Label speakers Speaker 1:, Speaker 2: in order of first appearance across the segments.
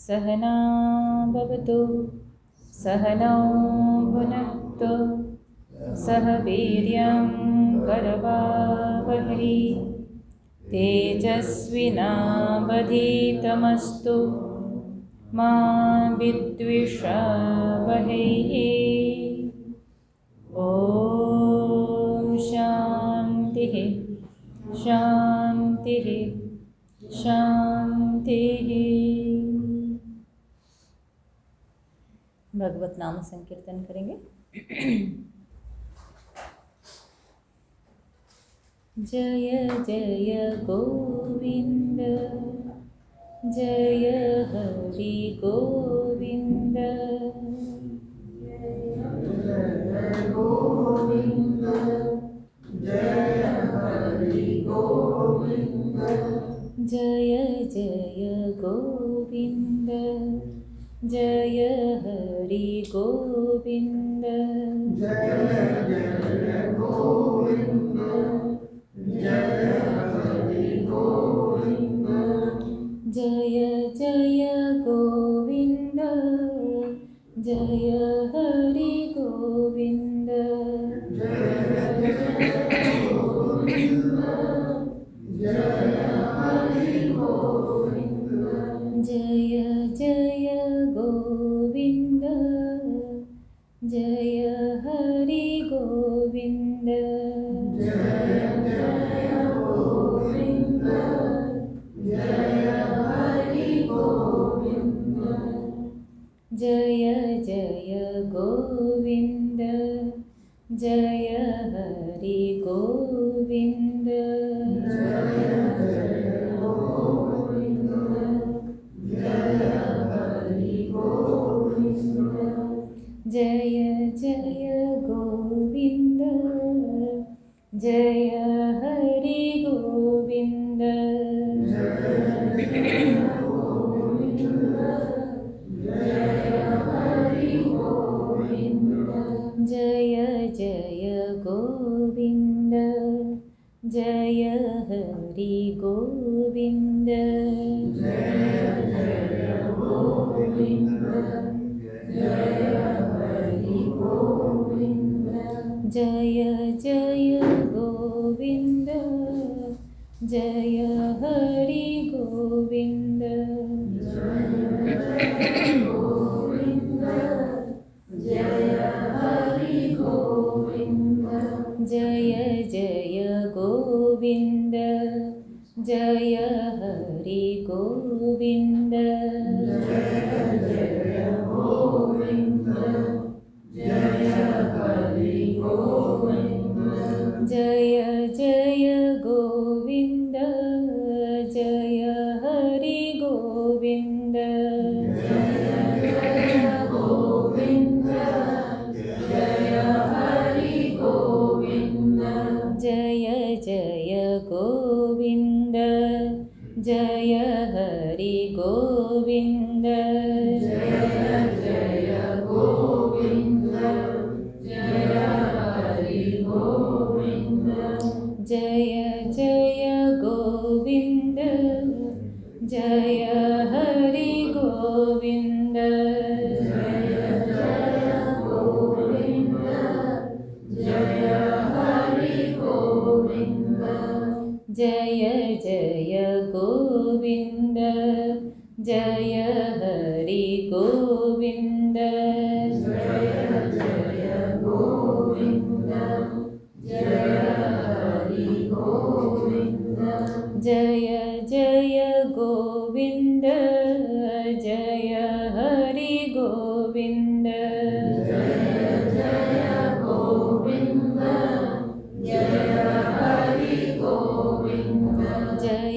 Speaker 1: सहना भवतु सहनौ भुनक्तु सह वीर्यं करवावहै तेजस्विनावधीतमस्तु मा विद्विषावहै। ॐ शान्तिः शान्तिः शान्तिः। भगवत नाम संकीर्तन करेंगे। जय जय गोविंद जय हरि गोविंद जय गोविंद जय हरि गोविंद जय जय गोविंद जय हरि गोविंद जय जय गोविंद जय हरि गोविंद जय जय गोविंद जय हरि गोविंद जय जय गोविंद जय हरि गोविंद जय जय गोविंद जय हरि गोविंद जय जय गोविंद जय हरि गोविंद जय जय गोविंद जय हरि गोविंद जय जय गोविंद जय हरि गोविंद जय जय गोविंद जय हरि गोविंद जय हरि गोविंद जय जय गोविंद जय हरि गोविंद जय जय गोविंद जय हरि गोविंद जय जय गोविंद जय हरि गोविंद जय हरि गोविंद जय जय गोविंद जय हरि गोविंद जय जय गोविंद जय हरि गोविंद जय जय गोविंद जय हरि गोविंद जय जय गोविंद जय हरि गोविंद जय जय गोविंद जय हरि गोविंद जय जय गोविंद जय हरि गोविंद जय जय गोविंद जय हरि गोविंद जय जय गोविंद जय हरि गोविंद जय जय गोविंद जय हरि गोविंद जय जय गोविंद जय हरि गोविंद जय जय गोविंद जय हरि गोविंद जय जय गोविंद जय हरि गोविंद जय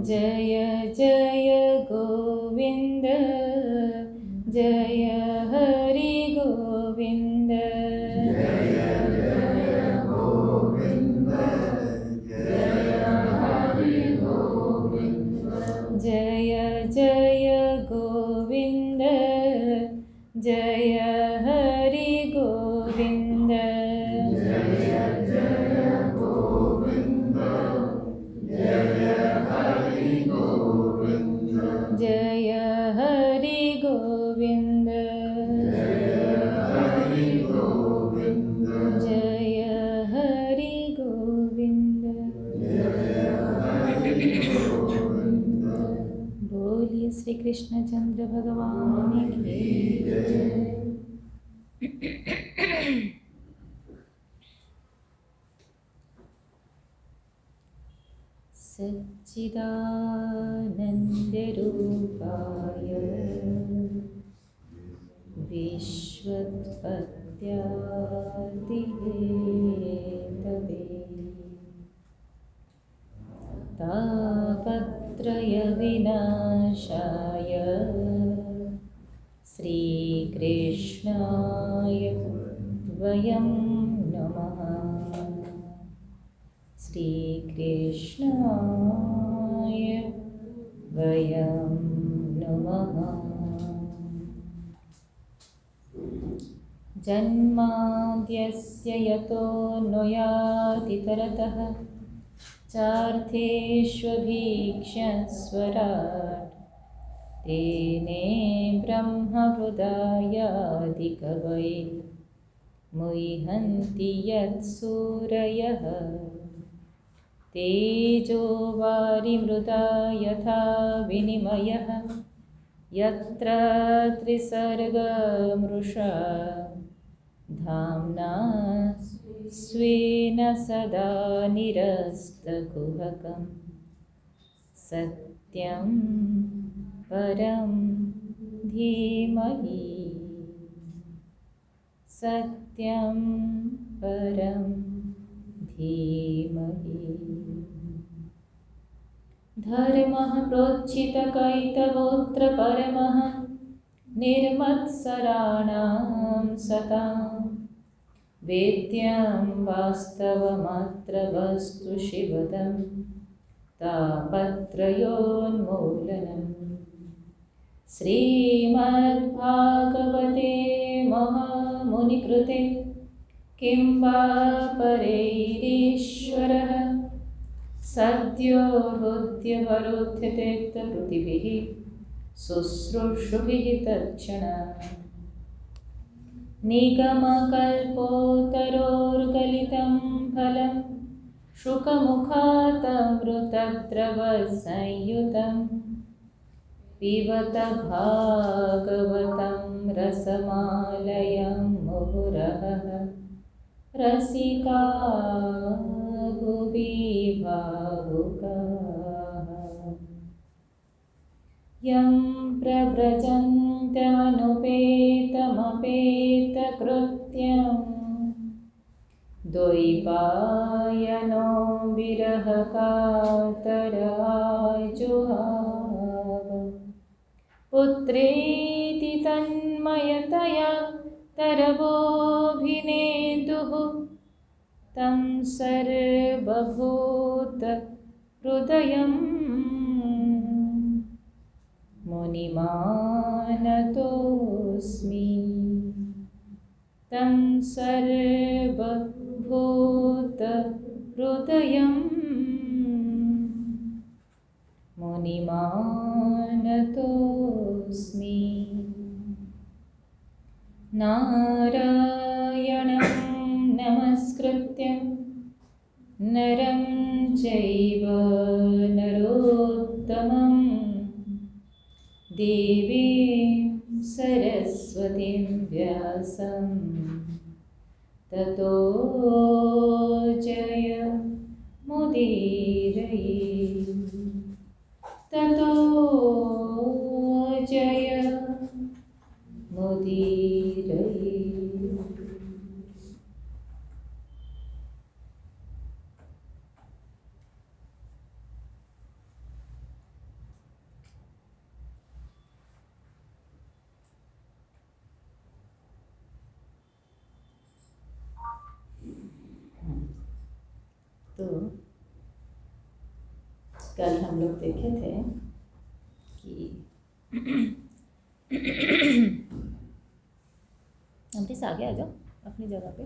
Speaker 1: बोलिए श्री कृष्णचंद्र भगवान की जय। सच्चिदानन्दरूपाय विश्वोत्पत्त्यादिहेतवे तापत्रयविनाशाय श्रीकृष्णाय वयं नमः। श्रीकृष्णाय वयं नमः। जन्माद्यस्य यतोऽन्वयादितरतः चार्थेष्वभीक्ष्यस्वराट् तेने ब्रह्महृदायादिकवये मुह्यन्ति यत्सूरयः। तेजो वारिमृदा यथा विनिमयः यत्र त्रिसर्गमृषा धाम्ना स्वेन सदा निरस्तकुहकं सत्यं परं धीमहि। सत्यं परं धीमहि। धर्मः प्रोज्झितकैतवोऽत्र परमः निर्मत्सराणां सतां वेद्यं वास्तवमत्र वस्तु शिवदं तापत्रयोन्मूलनम्। श्रीमद्भागवते महामुनिकृते किं वा परैरीश्वरः सद्यो हृद्यवरुध्यतेऽर्थकृतिभिः शुश्रूषुभिः तत्क्षणात्। निगमकल्पोतरोर्गलितं फलं शुकमुखातमृतद्रवसंयुतं पिबत भागवतं रसमालयं मुहुरहः रसिका भुवि भावुकाः। यं प्रव्रजन्तमनुपेतमपेतकृत्यं द्वैपायनो विरहकातराजुहाव। पुत्रेति तन्मयतया तरवोऽभिनेदुः तं सर्वभूतहृदयं मुनिमानतोऽस्मि। तं सर्वभूतहृदयं मुनिमानतोऽस्मि। नारायणं नमस्कृत्य नरं चैव नरोत्तमं देवीं सरस्वतीं व्यासं ततो जयमुदीरये। ततो जयमुदीरये। तो कल हम लोग देखे थे कि अमरीश आगे आ जाओ अपनी जगह पे।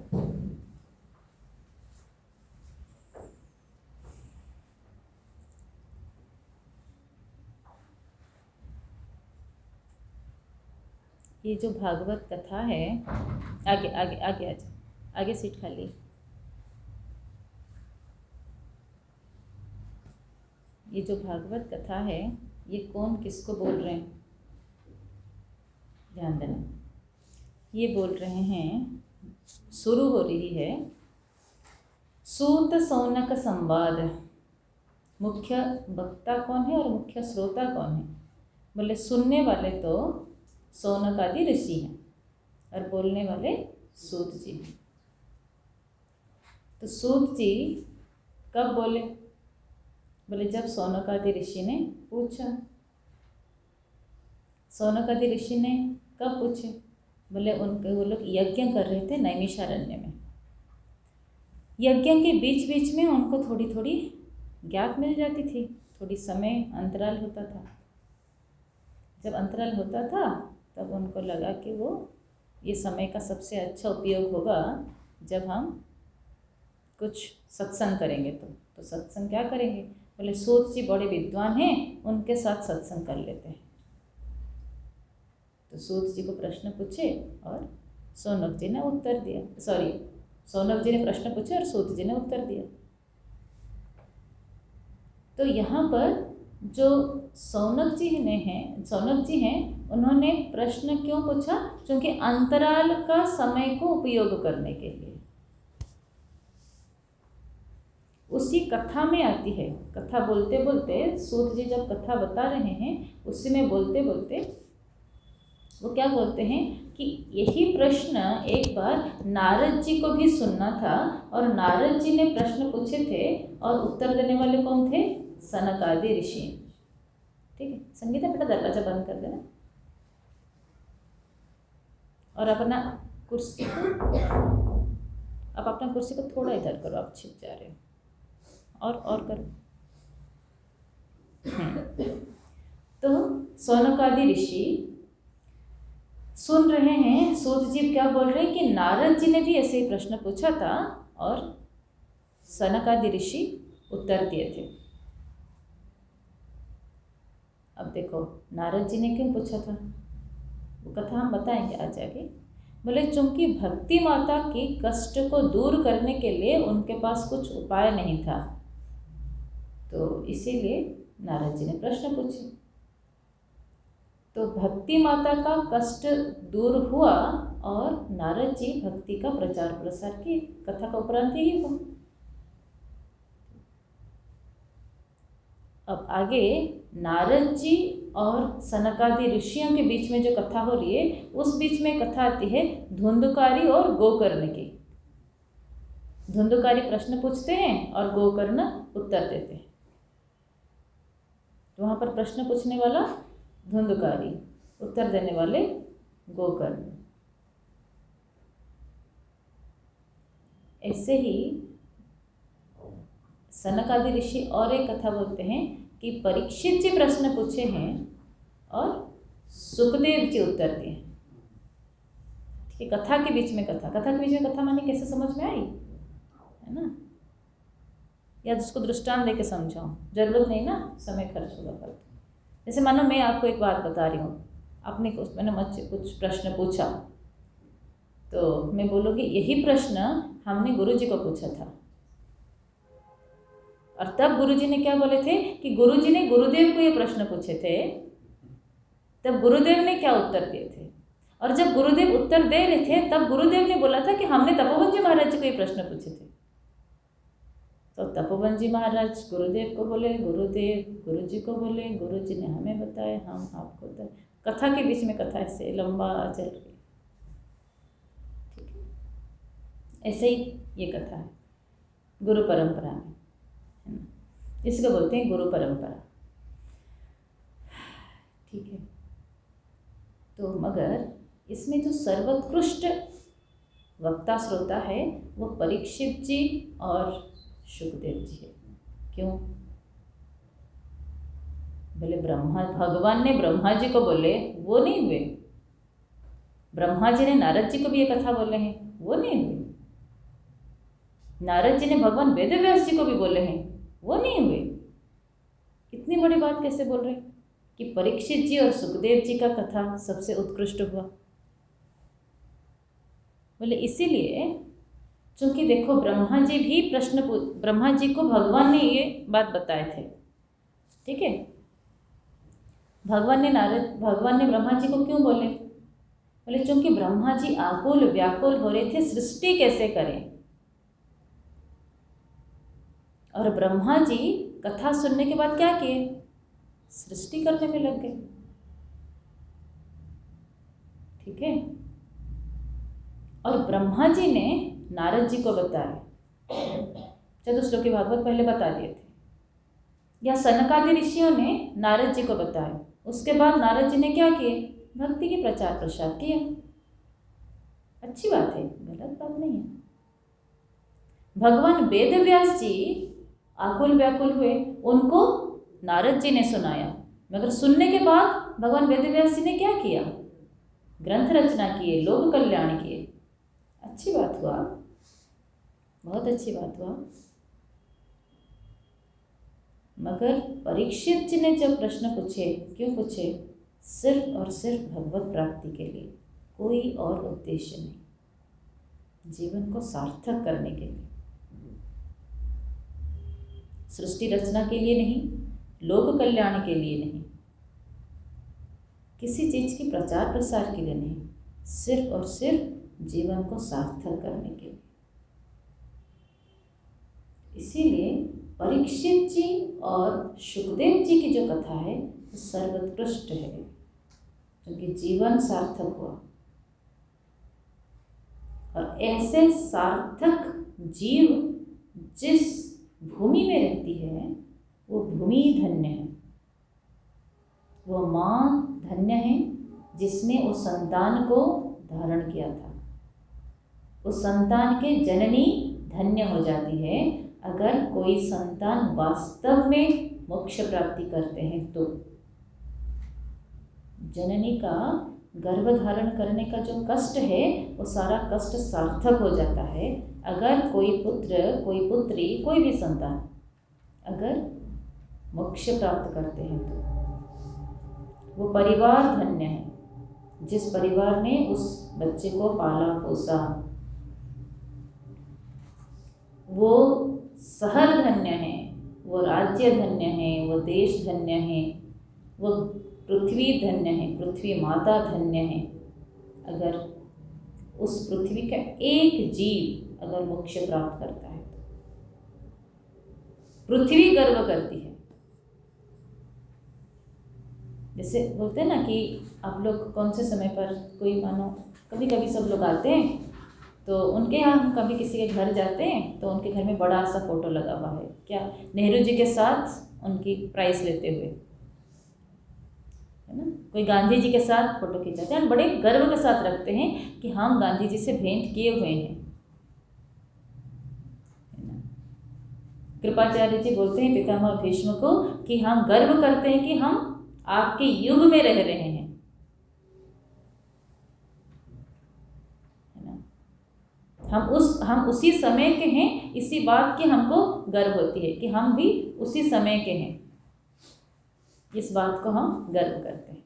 Speaker 1: ये जो भागवत कथा है, आगे आगे आगे आ जाओ, आगे सीट खाली। ये जो भागवत कथा है ये कौन किसको बोल रहे हैं, ध्यान देना। ये बोल रहे हैं, शुरू हो रही है सूत सौनक संवाद। मुख्य वक्ता कौन है और मुख्य श्रोता कौन है? बोले सुनने वाले तो सौनक आदि ऋषि हैं और बोलने वाले सूत जी हैं। तो सूत जी कब बोले? बोले जब सौनक आदि ऋषि ने पूछा। सौनक आदि ऋषि ने कब पूछे? बोले वो लोग यज्ञ कर रहे थे नैमिषारण्य में। यज्ञ के बीच बीच में उनको थोड़ी थोड़ी गैप मिल जाती थी, थोड़ी समय अंतराल होता था। जब अंतराल होता था तब उनको लगा कि वो ये समय का सबसे अच्छा उपयोग होगा जब हम कुछ सत्संग करेंगे। तो सत्संग क्या करेंगे? बोले सूत जी बड़े विद्वान हैं, उनके साथ सत्संग कर लेते हैं। तो सूत जी को प्रश्न पूछे और सौनक जी ने उत्तर दिया। सौनक जी ने प्रश्न पूछे और सूत जी ने उत्तर दिया। तो यहाँ पर जो सौनक जी हैं, उन्होंने प्रश्न क्यों पूछा? क्योंकि अंतराल का समय को उपयोग करने के लिए। उसी कथा में आती है, कथा बोलते बोलते सूत जी जब कथा बता रहे हैं, उसी में बोलते बोलते वो क्या बोलते हैं कि यही प्रश्न एक बार नारद जी को भी सुनना था और नारद जी ने प्रश्न पूछे थे और उत्तर देने वाले कौन थे? सनक आदि ऋषि। ठीक है, संगीता बेटा दरवाजा बंद कर देना और अपना कुर्सी को थोड़ा इधर करो, आप छिप जा रहे हो, और करो। तो सौनक आदि ऋषि सुन रहे हैं, सूत जी क्या बोल रहे हैं कि नारद जी ने भी ऐसे ही प्रश्न पूछा था और सनक आदि ऋषि उत्तर दिए थे। अब देखो नारद जी ने क्यों पूछा था, वो कथा हम बताएंगे आज आगे। बोले चूंकि भक्ति माता की कष्ट को दूर करने के लिए उनके पास कुछ उपाय नहीं था, तो इसीलिए नारद जी ने प्रश्न पूछे। तो भक्ति माता का कष्ट दूर हुआ और नारद जी भक्ति का प्रचार प्रसार किए। कथा का उपरांत ही हुआ। अब आगे नारद जी और सनकादि ऋषियों के बीच में जो कथा हो रही है, उस बीच में कथा आती है धुंधुकारी और गोकर्ण की। धुंधुकारी प्रश्न पूछते हैं और गोकर्ण उत्तर देते हैं। तो वहाँ पर प्रश्न पूछने वाला धुंधुकारी, उत्तर देने वाले गोकर्ण। ऐसे ही सनक आदि ऋषि और एक कथा बोलते हैं कि परीक्षित जी प्रश्न पूछे हैं और सुखदेव जी उत्तर दिए। ठीक है, कथा के बीच में कथा माने कैसे समझ में आई है ना, या उसको दृष्टांत देके समझाओ, जरूरत नहीं ना, समय खर्च होगा फालतू। जैसे मानो मैं आपको एक बात बता रही हूँ, मैंने मुझसे कुछ प्रश्न पूछा, तो मैं बोलूँगी यही प्रश्न हमने गुरुजी को पूछा था, और तब गुरुजी ने क्या बोले थे कि गुरुजी ने गुरुदेव को ये प्रश्न पूछे थे, तब गुरुदेव ने क्या उत्तर दिए थे। और जब गुरुदेव उत्तर दे रहे थे तब गुरुदेव ने बोला था कि हमने तपोवन जी महाराज जी को ये प्रश्न पूछे थे। तो तपोवन जी महाराज गुरुदेव को बोले, गुरुदेव गुरुजी को बोले, गुरुजी ने हमें बताए, हम आपको बताए। कथा के बीच में कथा ऐसे लंबा चल रही। ठीक है, ऐसे ही ये कथा है गुरु परंपरा में, है ना, इसको बोलते हैं गुरु परंपरा। ठीक है, तो मगर इसमें जो सर्वोत्कृष्ट वक्ता श्रोता है वो परीक्षित जी और सुखदेव जी है। क्यों? बोले भगवान ने ब्रह्मा जी को बोले, वो नहीं हुए। ब्रह्मा जी ने नारद जी को भी ये कथा बोले हैं, वो नहीं हुए। नारद जी ने भगवान वेदव्यास जी को भी बोले हैं, वो नहीं हुए। इतनी बड़ी बात कैसे बोल रहे हैं कि परीक्षित जी और सुखदेव जी का कथा सबसे उत्कृष्ट हुआ। बोले इसीलिए चूंकि देखो ब्रह्मा जी को भगवान ने ये बात बताए थे। ठीक है, भगवान ने ब्रह्मा जी को क्यों बोले? बोले क्योंकि ब्रह्मा जी आकुल व्याकुल हो रहे थे, सृष्टि कैसे करें। और ब्रह्मा जी कथा सुनने के बाद क्या किए? सृष्टि करने में लग गए। ठीक है। और ब्रह्मा जी ने नारद जी को बताया, चतुश्लोकी भागवत पहले बता दिए थे, या सनकादि ऋषियों ने नारद जी को बताया। उसके बाद नारद जी ने क्या किए? भक्ति की प्रचार प्रसार किया। अच्छी बात है, गलत बात नहीं है। भगवान वेद व्यास जी आकुल व्याकुल हुए, उनको नारद जी ने सुनाया, मगर सुनने के बाद भगवान वेद व्यास जी ने क्या किया? ग्रंथ रचना किए, लोक कल्याण किए। अच्छी बात हुआ, बहुत अच्छी बात हुआ। मगर परीक्षित जी ने जब प्रश्न पूछे, क्यों पूछे? सिर्फ और सिर्फ भगवत प्राप्ति के लिए, कोई और उद्देश्य नहीं, जीवन को सार्थक करने के लिए, सृष्टि रचना के लिए नहीं, लोक कल्याण के लिए नहीं, किसी चीज की प्रचार प्रसार के लिए नहीं, सिर्फ और सिर्फ जीवन को सार्थक करने के लिए। इसीलिए परीक्षित जी और शुकदेव जी की जो कथा है वो सर्वोत्कृष्ट है, क्योंकि जीवन सार्थक हुआ। और ऐसे सार्थक जीव जिस भूमि में रहती है वो भूमि धन्य है, वो माँ धन्य है जिसने उस संतान को धारण किया था। उस संतान के जननी धन्य हो जाती है अगर कोई संतान वास्तव में मोक्ष प्राप्ति करते हैं तो। जननी का गर्भ धारण करने का जो कष्ट है वो सारा कष्ट सार्थक हो जाता है अगर कोई पुत्र, कोई पुत्री, कोई भी संतान अगर मोक्ष प्राप्त करते हैं तो। वो परिवार धन्य है जिस परिवार ने उस बच्चे को पाला पोसा। वो शहर धन्य है, वो राज्य धन्य है, वो देश धन्य है, वो पृथ्वी धन्य है, पृथ्वी माता धन्य है अगर उस पृथ्वी का एक जीव अगर मोक्ष प्राप्त करता है तो। पृथ्वी गर्व करती है। जैसे बोलते हैं ना कि आप लोग कौन से समय पर कोई मानो कभी कभी सब लोग आते हैं तो उनके यहाँ हम कभी किसी के घर जाते हैं तो उनके घर में बड़ा सा फोटो लगा हुआ है, क्या नेहरू जी के साथ उनकी प्राइज लेते हुए, है ना। कोई गांधी जी के साथ फोटो खिंचाते हैं, बड़े गर्व के साथ रखते हैं कि हम गांधी जी से भेंट किए हुए हैं, है ना। कृपाचार्य जी बोलते हैं पितामह भीष्म को कि हम गर्व करते हैं कि हम आपके युग में रह रहे हैं, है ना। हम उसी समय के हैं, इसी बात की हमको गर्व होती है कि हम भी उसी समय के हैं, इस बात को हम गर्व करते हैं।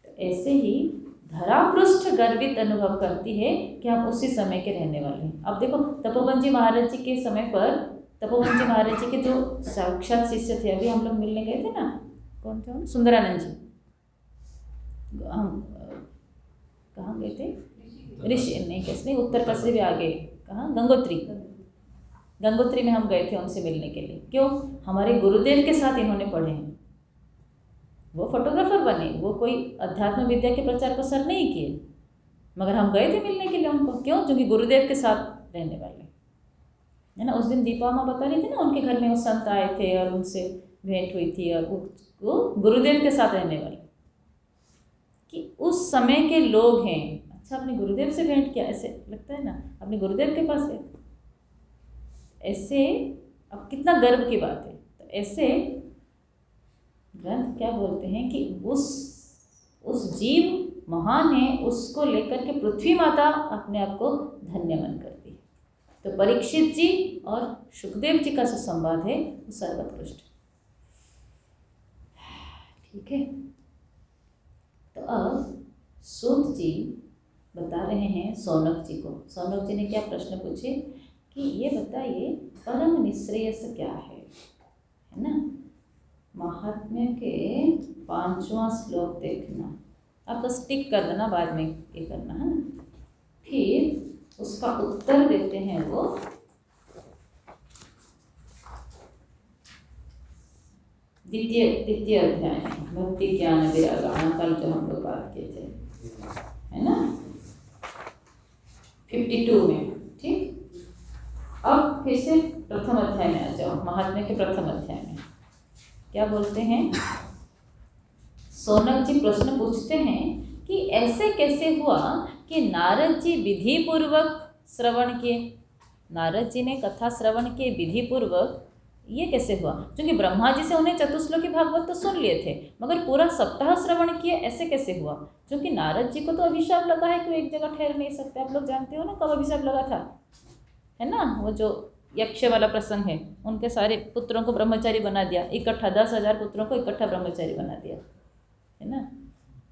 Speaker 1: तो ऐसे ही धरापृष्ठ गर्वित अनुभव करती है कि हम उसी समय के रहने वाले हैं। अब देखो तपोवन जी महाराज जी के समय पर, तपोवन जी महाराज जी के जो साक्षात शिष्य थे, अभी हम लोग मिलने गए थे ना, कौन थे? सुंदरानंद जी। हम कहाँ गए थे? ऋषि नहीं, कैसे नहीं, उत्तर प्रदेश भी आगे, कहाँ? गंगोत्री। गंगोत्री में हम गए थे उनसे मिलने के लिए। क्यों? हमारे गुरुदेव के साथ इन्होंने पढ़े हैं। वो फोटोग्राफर बने, वो कोई अध्यात्म विद्या के प्रचार प्रसार नहीं किए, मगर हम गए थे मिलने के लिए उनको। क्यों? क्योंकि गुरुदेव के साथ रहने वाले, है ना। उस दिन दीपा माँ बता रही थी ना, उनके घर में वो संत आए थे और उनसे भेंट हुई थी, और वो गुरुदेव के साथ रहने वाले, कि उस समय के लोग हैं। अच्छा, अपने गुरुदेव से भेंट किया, ऐसे लगता है ना, अपने गुरुदेव के पास है, ऐसे अब कितना गर्व की बात है। तो ऐसे ग्रंथ क्या बोलते हैं कि उस जीव महान है, उसको लेकर के पृथ्वी माता अपने आप को धन्य मन करती है। तो परीक्षित जी और शुकदेव जी का जो संवाद है वो सर्वोत्कृष्ट। ठीक है। तो अब सूत जी बता रहे हैं सौनक जी को। सौनक जी ने क्या प्रश्न पूछे कि ये बताइए परम निश्रेयस क्या है ना। महात्म्य के 5वां श्लोक देखना, आप बस टिक कर देना, बाद में ये करना है ना। फिर उसका उत्तर देते हैं वो, द्वितीय अध्याय में भक्ति ज्ञान वैराग्य, कल जो हम लोग बात किए थे, है ना, 52 में। ठीक, अब फिर से प्रथम अध्याय में आ जाओ, महात्म्य के प्रथम अध्याय में क्या बोलते हैं। सौनक जी प्रश्न पूछते हैं कि ऐसे कैसे हुआ कि नारद जी विधि पूर्वक श्रवण किए, नारद जी ने कथा श्रवण किए विधि पूर्वक, ये कैसे हुआ? क्योंकि ब्रह्मा जी से उन्हें चतुश्लोकी भागवत तो सुन लिए थे, मगर पूरा सप्ताह श्रवण किए, ऐसे कैसे हुआ? क्योंकि नारद जी को तो अभिशाप लगा है कि वो एक जगह ठहर नहीं सकते। आप लोग जानते हो ना कब अभिशाप लगा था, है ना, वो जो यक्ष वाला प्रसंग है, उनके सारे पुत्रों को ब्रह्मचारी बना दिया, इकट्ठा 10,000 पुत्रों को इकट्ठा ब्रह्मचारी बना दिया, है ना।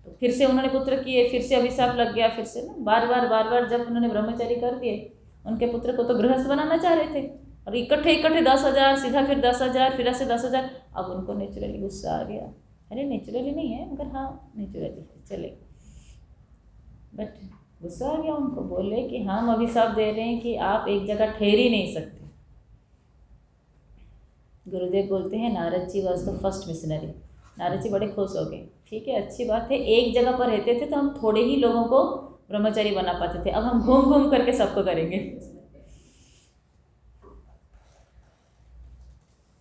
Speaker 1: तो फिर से उन्होंने पुत्र किए, फिर से अभिशाप लग गया, फिर से ना बार बार जब उन्होंने ब्रह्मचारी कर दिए, उनके पुत्र को तो गृहस्थ बनाना चाह रहे थे, और इकट्ठे 10,000, सीधा फिर 10,000, फिर ऐसे 10,000। अब उनको नेचुरली गुस्सा आ गया, अरे नेचुरली नहीं है मगर हाँ नेचुरली है, चले, बट गुस्सा आ गया उनको। बोले कि हम अभिशाप दे रहे हैं कि आप एक जगह ठहर ही नहीं सकते। गुरुदेव बोलते हैं Narad ji was the first missionary. Narad ji बड़े खुश हो गए, ठीक है अच्छी बात है, एक जगह पर रहते थे तो हम थोड़े ही लोगों को ब्रह्मचारी बना पाते थे, अब हम घूम घूम करके सबको करेंगे।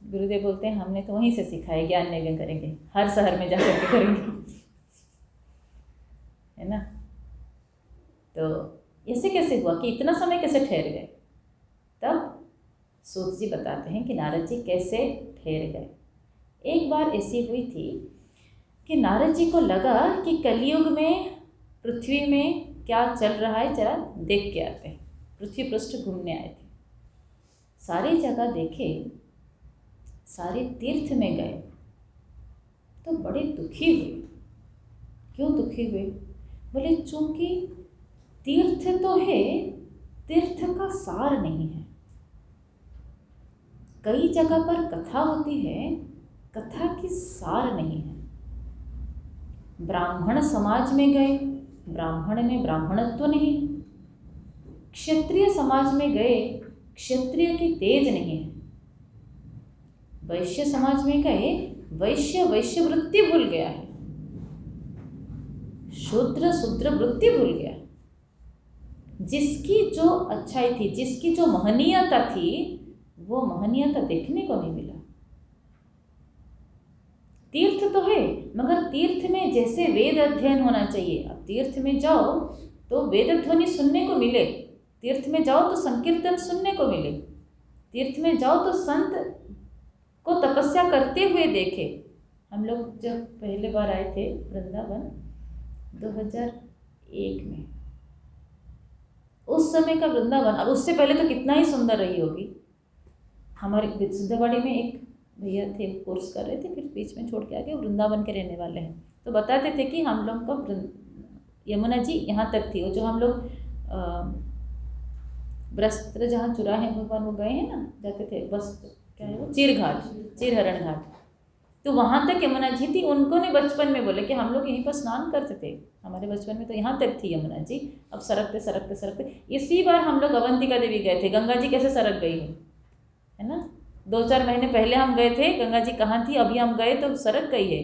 Speaker 1: गुरुदेव बोलते हैं हमने तो वहीं से सीखा है, ज्ञान निवेदन करेंगे, हर शहर में जाकर के करेंगे, है ना। तो ऐसे कैसे हुआ कि इतना समय कैसे ठहर गए? तब सूत जी बताते हैं कि नारद जी कैसे ठहर गए। एक बार ऐसी हुई थी कि नारद जी को लगा कि कलयुग में पृथ्वी में क्या चल रहा है जरा देख के आते हैं। पृथ्वी पृष्ठ घूमने आए थे, सारी जगह देखे, सारे तीर्थ में गए तो बड़े दुखी हुए। क्यों दुखी हुए? बोले चूंकि तीर्थ तो है, तीर्थ का सार नहीं है। कई जगह पर कथा होती है, कथा की सार नहीं है। ब्राह्मण समाज में गए, ब्राह्मण में ब्राह्मणत्व नहीं। क्षत्रिय समाज में गए, क्षत्रिय की तेज नहीं है। वैश्य समाज में गए, वैश्य वृत्ति भूल गया है। शूद्र वृत्ति भूल गया। जिसकी जो अच्छाई थी, जिसकी जो महनीयता थी, वो महनीयता देखने को नहीं मिला। तीर्थ तो है, मगर तीर्थ में जैसे वेद अध्ययन होना चाहिए। अब तीर्थ में जाओ तो वेद ध्वनि सुनने को मिले, तीर्थ में जाओ तो संकीर्तन सुनने को मिले, तीर्थ में जाओ तो संत को तपस्या करते हुए देखे। हम लोग जब पहले बार आए थे वृंदावन 2001 में, उस समय का वृंदावन, और उससे पहले तो कितना ही सुंदर रही होगी। हमारे सिद्धवाड़ी में एक भैया थे, कोर्स कर रहे थे, फिर बीच में छोड़ के आ गए, वृंदावन के रहने वाले हैं। तो बताते थे कि हम लोग का यमुना जी यहाँ तक थी, वो जो हम लोग वस्त्र जहाँ चुराहे भगवान वो गए हैं ना, जाते थे, बस क्या है वो, चीरहरण घाट, तो वहाँ तक यमुना जी थी। उनको ने बचपन में बोले कि हम लोग यहीं पर स्नान करते थे, हमारे बचपन में तो यहाँ तक थी यमुना जी। अब सरकते सरकते सरकते इसी बार हम लोग अवंतिका देवी गए थे। गंगा जी कैसे सरक गई है ना। 2-4 महीने पहले हम गए थे, गंगा जी कहाँ थी, अभी हम गए तो सरक गई है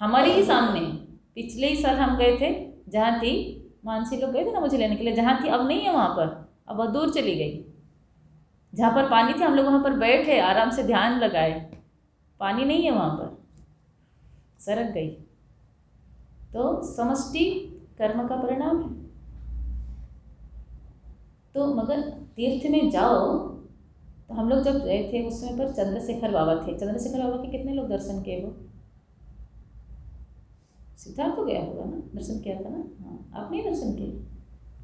Speaker 1: हमारे ही सामने। पिछले ही साल हम गए थे, जहाँ थी, मानसी लोग गए थे ना मुझे लेने के लिए, जहाँ थी अब नहीं है वहाँ पर, अब बहुत दूर चली गई। जहाँ पर पानी थी हम लोग वहाँ पर बैठे, आराम से ध्यान लगाए, पानी नहीं है वहाँ पर, सरक गई। तो समष्टि कर्म का परिणाम है। तो मगर तीर्थ में जाओ तो हम लोग जब गए थे उस समय पर चंद्रशेखर बाबा थे। चंद्रशेखर बाबा के कितने लोग दर्शन किए हो? सिद्धार्थ तो गया होगा ना, दर्शन किया था ना। हाँ, आपने दर्शन किए।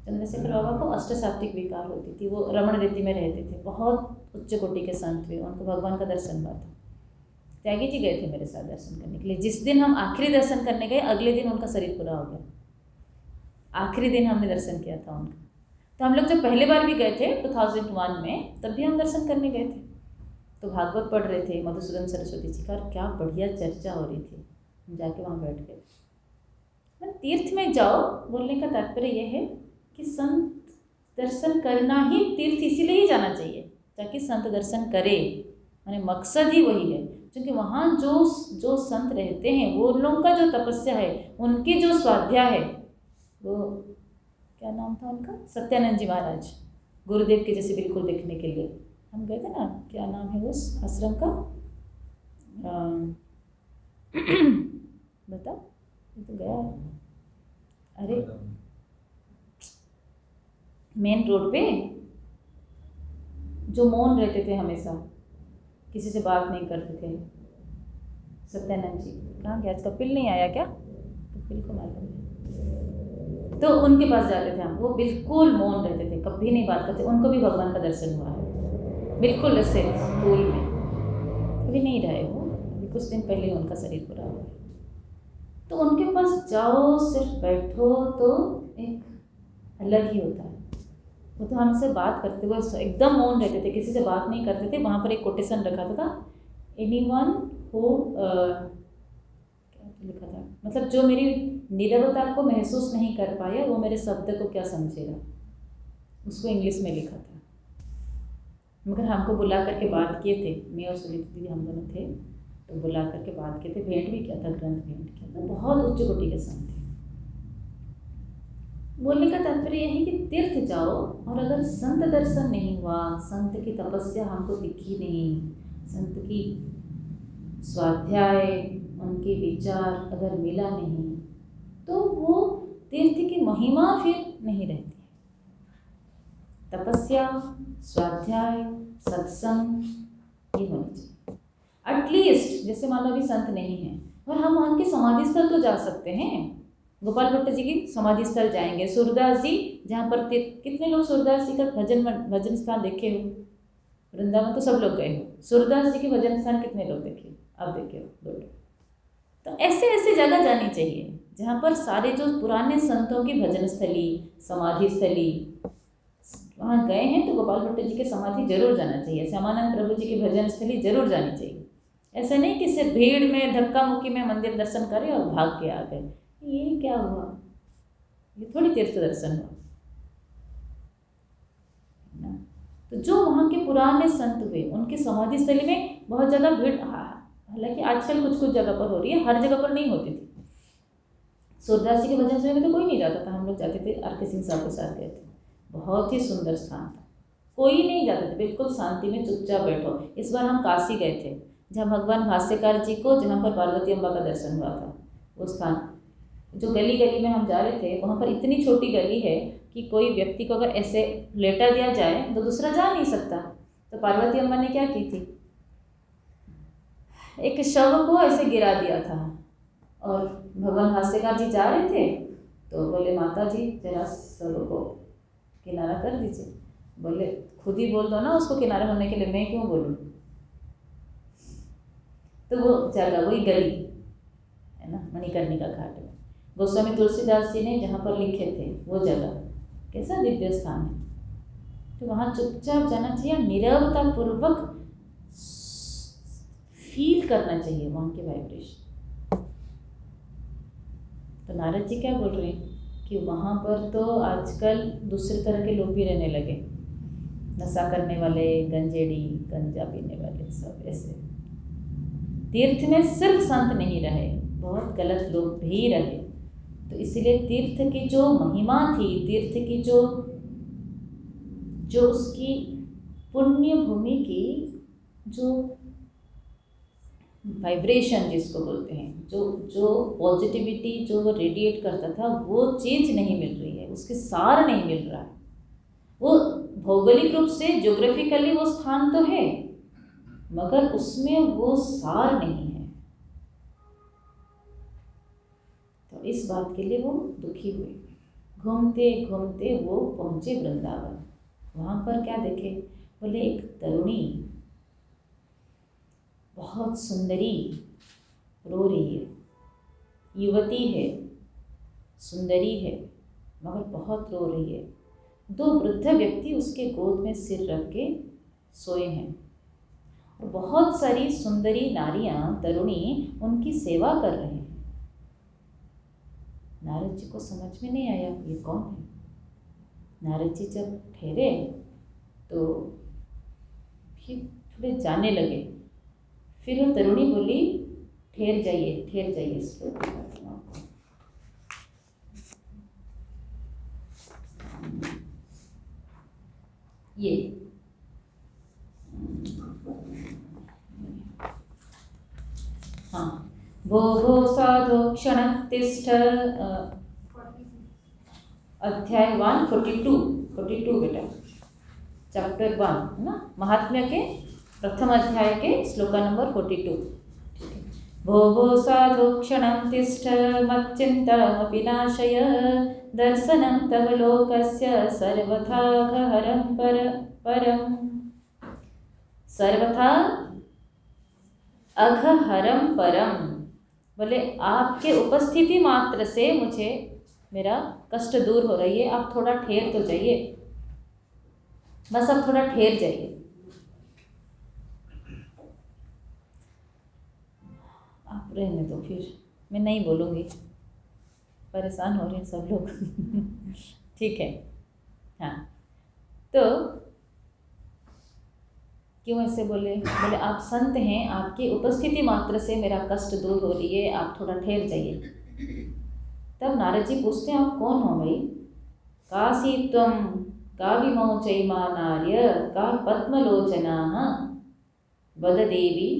Speaker 1: चंद्रशेखर बाबा को अष्टसात्विक विकार होती थी, वो रमण रीति में रहते थे, बहुत उच्च कोटि के संत हुए, उनको भगवान का दर्शन हुआ था। त्यागी जी गए थे मेरे साथ दर्शन करने के लिए। जिस दिन हम आखिरी दर्शन करने गए, अगले दिन उनका शरीर पूरा हो गया। आखिरी दिन हमने दर्शन किया था उनका। तो हम लोग जब पहले बार भी गए थे 2001 में, तब भी हम दर्शन करने गए थे। तो भागवत पढ़ रहे थे मधुसूदन सरस्वती जी का, और क्या बढ़िया चर्चा हो रही थी। हम जाके वहाँ बैठ गए। मतलब तीर्थ में जाओ, बोलने का तात्पर्य यह है कि संत दर्शन करना ही तीर्थ इसीलिए ही जाना चाहिए ताकि संत दर्शन करे, माने मकसद ही वही है। क्योंकि वहाँ जो संत रहते हैं वो उन लोगों का जो तपस्या है, उनकी जो स्वाध्याय है, वो क्या नाम था उनका, सत्यानंद जी महाराज, गुरुदेव के जैसे बिल्कुल देखने के लिए हम गए थे ना, क्या नाम है उस आश्रम का, बता, ये तो गया, अरे मेन रोड पे जो मौन रहते थे हमेशा, किसी से बात नहीं करते थे, सत्यानंद जी कहाँ गया, आज कपिल नहीं आया क्या, कपिल को मालूम है। तो उनके पास जाते थे हम, वो बिल्कुल मौन रहते थे, कभी नहीं बात करते, उनको भी भगवान का दर्शन हुआ है, बिल्कुल ऐसे स्कूल में, कभी नहीं रहे वो, अभी कुछ दिन पहले ही उनका शरीर पूरा हुआ। तो उनके पास जाओ, सिर्फ बैठो तो एक अलग ही होता है। वो तो हमसे बात करते हुए एकदम मौन रहते थे, किसी से बात नहीं करते थे। वहाँ पर एक कोटेशन रखा था, एनीवन हु क्या लिखा था, मतलब जो मेरी नीरवता को महसूस नहीं कर पाया वो मेरे शब्द को क्या समझेगा, उसको इंग्लिश में लिखा था। मगर हमको बुला करके बात किए थे, मैं और सुनीता दीदी हम दोनों थे, तो बुला करके बात किए थे, भेंट भी किया था, ग्रंथ भेंट किया था, बहुत उच्च कोटि के संत थे। बोलने का तात्पर्य यह है कि तीर्थ जाओ, और अगर संत दर्शन नहीं हुआ, संत की तपस्या हमको दिखी नहीं, संत की स्वाध्याय, उनके विचार अगर मिला नहीं, तो वो तीर्थ की महिमा फिर नहीं रहती है। तपस्या, स्वाध्याय, सत्संग ये होनी चाहिए एटलीस्ट। जैसे मान लो अभी संत नहीं है और हम उनके समाधि स्थल तो जा सकते हैं, गोपाल भट्ट जी की समाधि स्थल जाएंगे, सूरदास जी जहाँ पर कितने लोग सूरदास जी का भजन स्थान देखे हो, वृंदावन तो सब लोग गए हो, सूरदास जी के भजन स्थान कितने लोग देखे, अब देखे हो 2 लोग। तो ऐसे ऐसे जगह जानी चाहिए जहाँ पर सारे जो पुराने संतों की भजन स्थली, समाधि स्थली, वहाँ गए हैं तो गोपाल भट्ट जी के समाधि जरूर जाना चाहिए, श्यामानंद प्रभु जी की भजन स्थली जरूर जानी चाहिए। ऐसा नहीं कि सिर्फ भीड़ में धक्का मुक्की में मंदिर दर्शन करें और भाग के आ गए, ये क्या हुआ, ये थोड़ी तीर्थ दर्शन हुआ ना। तो जो वहाँ के पुराने संत हुए उनकी समाधि स्थली में बहुत ज़्यादा भीड़, हालांकि आजकल कुछ कुछ जगह पर हो रही है, हर जगह पर नहीं होती थी। सूरदास जी के भजन स्थली में तो कोई नहीं जाता था, हम लोग जाते थे, आर के सिंह साहब के साथ गए थे, बहुत ही सुंदर स्थान था, कोई नहीं जाता था, बिल्कुल शांति में चुपचाप बैठो। इस बार हम काशी गए थे, जहाँ भगवान भाष्यकार जी को, जहाँ पर पार्वती अम्बा का दर्शन हुआ था, वो स्थान, जो गली गली में हम जा रहे थे, वहाँ पर इतनी छोटी गली है कि कोई व्यक्ति को अगर ऐसे लेटा दिया जाए तो दूसरा जा नहीं सकता। तो पार्वती अम्बा ने क्या की थी, एक शव को ऐसे गिरा दिया था, और भगवान भाष्यकार जी जा रहे थे तो बोले माता जी जरा शव को किनारा कर दीजिए। बोले खुद ही बोल दो ना उसको किनारा होने के लिए, मैं क्यों बोलूँ। तो वो जगह, वही गली है ना, मणिकर्णिका घाट में, गोस्वामी तुलसीदास जी ने जहाँ पर लिखे थे वो जगह, कैसा दिव्य स्थान है। तो वहाँ चुपचाप जाना चाहिए, नीरवता पूर्वक फील करना चाहिए वहाँ के वाइब्रेशन। तो नारद जी क्या बोल रहे हैं कि वहाँ पर तो आजकल दूसरे तरह के लोग भी रहने लगे, नशा करने वाले, गंजेड़ी, गंजा पीने वाले, सब ऐसे। तीर्थ में सिर्फ संत नहीं रहे, बहुत गलत लोग भी रहे। तो इसलिए तीर्थ की जो महिमा थी, तीर्थ की जो उसकी पुण्य भूमि की जो वाइब्रेशन जिसको बोलते हैं, जो पॉजिटिविटी जो वो रेडिएट करता था, वो चीज़ नहीं मिल रही है, उसके सार नहीं मिल रहा है। वो भौगोलिक रूप से, ज्योग्राफिकली वो स्थान तो है, मगर उसमें वो सार नहीं है। तो इस बात के लिए वो दुखी हुए। घूमते घूमते वो पहुँचे वृंदावन। वहाँ पर क्या देखे, बोले एक तरुणी, बहुत सुंदरी, रो रही है, युवती है, सुंदरी है, मगर बहुत रो रही है। 2 वृद्ध व्यक्ति उसके गोद में सिर रख के सोए हैं, तो बहुत सारी सुंदरी नारियां, तरुणी उनकी सेवा कर रहे हैं। नारद जी को समझ में नहीं आया ये कौन है। नारद जी जब ठहरे तो फिर थोड़े जाने लगे। फिर वो तरुणी बोली, ठहर जाइए, ठहर जाइए। ये हाँ, भो भो साधु क्षण तिष्ठ, अध्याय 142 बेटा, चैप्टर 1 है ना, महात्म्य के प्रथम अध्याय के श्लोका नंबर 42। भो भो साधु क्षणं तिष्ठ मच्चिन्तामपि नाशय, दर्शनं तव लोकस्य सर्वथा घहरं परम। सर्वथा अघहरम परम, बोले आपके उपस्थिति मात्र से मुझे मेरा कष्ट दूर हो रही है। आप थोड़ा ठहर तो जाइए, बस आप थोड़ा ठहर जाइए। आप रहने दो, फिर मैं नहीं बोलूँगी, परेशान हो रहे हैं सब लोग। ठीक है, हाँ। तो क्यों ऐसे बोले? बोले आप संत हैं, आपकी उपस्थिति मात्र से मेरा कष्ट दूर हो रही है, आप थोड़ा ठहर जाइए। तब नारद जी पूछते हैं, आप कौन हो भाई? कासी त्वं का विमोचैमा नार्य का पद्मलोचना वद देवी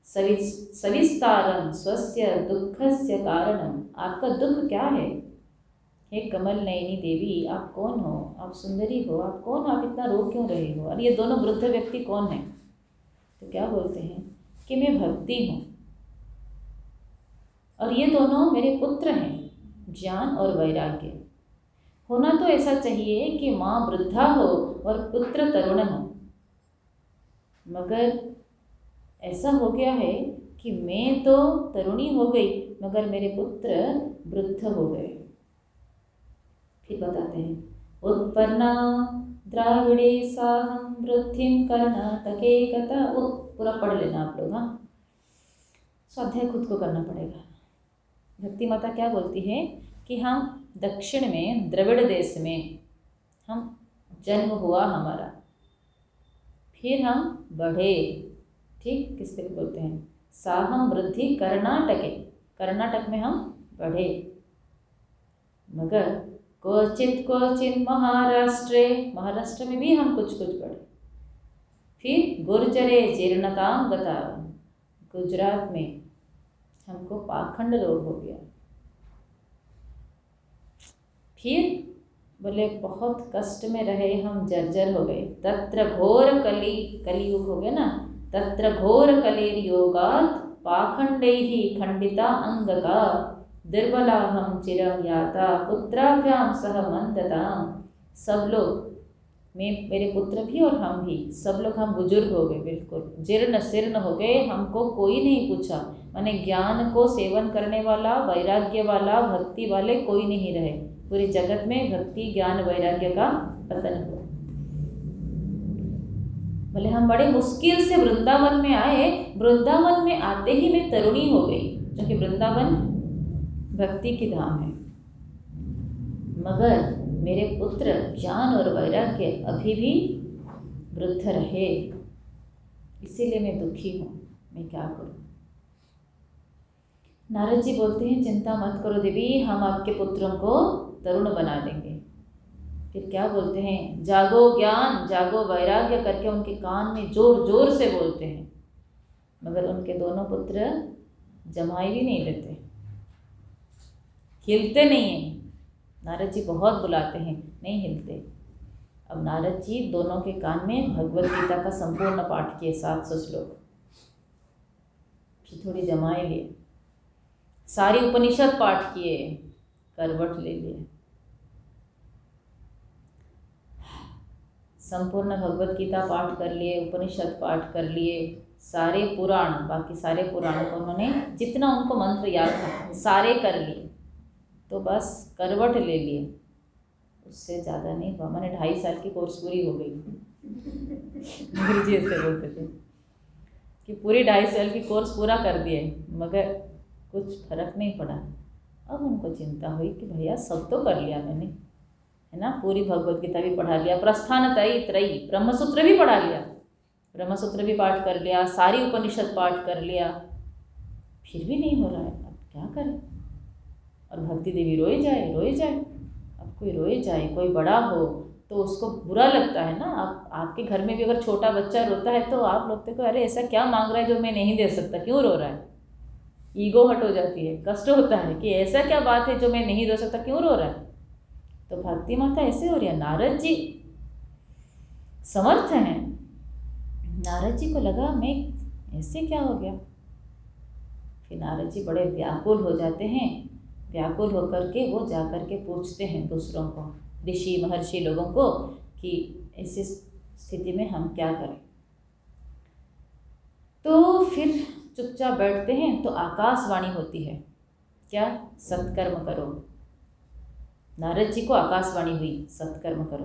Speaker 1: सविस्तारम स्वस्य दुःखस्य कारणम। आपका दुख क्या है? हे कमल नयनी देवी, आप कौन हो? आप सुंदरी हो, आप कौन हो? आप इतना रो क्यों रहे हो? और ये दोनों वृद्ध व्यक्ति कौन है? तो क्या बोलते हैं कि मैं भक्ति हूँ और ये दोनों मेरे पुत्र हैं, ज्ञान और वैराग्य। होना तो ऐसा चाहिए कि माँ वृद्धा हो और पुत्र तरुण हो, मगर ऐसा हो गया है कि मैं तो तरुणी हो गई मगर मेरे पुत्र वृद्ध हो गए। फिर बताते हैं, उत्पन्ना द्राविड़े साहम वृद्धिम कर्णाटके गता। वो पूरा पढ़ लेना आप लोग, हाँ, स्वाध्याय खुद को करना पड़ेगा। भक्ति माता क्या बोलती है कि हम दक्षिण में द्रविड़ देश में हम जन्म हुआ हमारा, फिर हम बढ़े। ठीक, किस तरह बोलते हैं? साहम वृद्धि कर्णाटके, कर्नाटक में हम बढ़े, मगर क्वचित महाराष्ट्रे, महाराष्ट्र में भी हम कुछ बढ़े। फिर गुर्जरे जीर्णताम गता, गुजरात में हमको पाखंड रोग हो गया। फिर बोले बहुत कष्ट में रहे हम, जर्जर हो गए। तत्र घोर कलियुग हो गया ना, तत्र घोर कलिर्योगात् पाखंडैहि खंडिता अंगका, दुर्बला हम चिरं याता पुत्राभ्याम सह मंदताम। सब लोग, मैं, मेरे पुत्र भी और हम भी, सब लोग हम बुजुर्ग हो गए, बिल्कुल जीर्ण शीर्ण हो गए। हमको कोई नहीं पूछा, माने ज्ञान को सेवन करने वाला, वैराग्य वाला, भक्ति वाले कोई नहीं रहे। पूरे जगत में भक्ति ज्ञान वैराग्य का पतन हुआ। बोले हम बड़े मुश्किल से वृंदावन में आए, वृंदावन में आते ही मैं तरुणी हो गई, क्योंकि वृंदावन भक्ति की धाम है, मगर मेरे पुत्र ज्ञान और वैराग्य अभी भी वृद्ध रहे, इसीलिए मैं दुखी हूँ, मैं क्या करूँ? नारद जी बोलते हैं, चिंता मत करो देवी, हम आपके पुत्रों को तरुण बना देंगे। फिर क्या बोलते हैं? जागो ज्ञान, जागो वैराग्य करके उनके कान में जोर जोर से बोलते हैं, मगर उनके दोनों पुत्र जमाई भी नहीं देते, हिलते नहीं हैं। नारद जी बहुत बुलाते हैं, नहीं हिलते। अब नारद जी दोनों के कान में भगवत गीता का संपूर्ण पाठ किए, 700 श्लोक। फिर थोड़ी जमाए लिए, सारी उपनिषद पाठ किए, करवट ले लिए, संपूर्ण भगवत गीता पाठ कर लिए, उपनिषद पाठ कर लिए, सारे पुराण, बाकी सारे पुराणों को उन्होंने जितना उनको मंत्र याद था सारे कर लिए। तो बस करवट ले लिए, उससे ज़्यादा नहीं हुआ। मैंने 2.5 साल की कोर्स पूरी हो गई। गुरु जी ऐसे बोलते थे। कि पूरी 2.5 साल की कोर्स पूरा कर दिए मगर कुछ फर्क नहीं पड़ा। अब उनको चिंता हुई कि भैया सब तो कर लिया मैंने, है ना, पूरी भगवत गीता भी पढ़ा लिया, प्रस्थान त्रयी ब्रह्मसूत्र भी पढ़ा लिया, ब्रह्मसूत्र भी पाठ कर लिया, सारी उपनिषद पाठ कर लिया, फिर भी नहीं हो रहा है, अब क्या करें। और भक्ति देवी रोए जाए रोए जाए। अब कोई रोए जाए, कोई बड़ा हो तो उसको बुरा लगता है ना। आप आपके घर में भी अगर छोटा बच्चा रोता है तो आप लोग देखो अरे ऐसा क्या मांग रहा है जो मैं नहीं दे सकता, क्यों रो रहा है, ईगो हट हो जाती है, कष्ट होता है कि ऐसा क्या बात है जो मैं नहीं दे सकता, क्यों रो रहा है। तो भक्ति माता ऐसे हो रही है। नारद जी समर्थ हैं, नारद जी को लगा मैं ऐसे क्या हो गया। फिर नारद जी बड़े व्याकुल हो जाते हैं, व्याकुल होकर के वो जा कर के पूछते हैं दूसरों को, ऋषि महर्षि लोगों को, कि ऐसी स्थिति में हम क्या करें। तो फिर चुपचाप बैठते हैं तो आकाशवाणी होती है, क्या, सत्कर्म करो। नारद जी को आकाशवाणी हुई, सत्कर्म करो।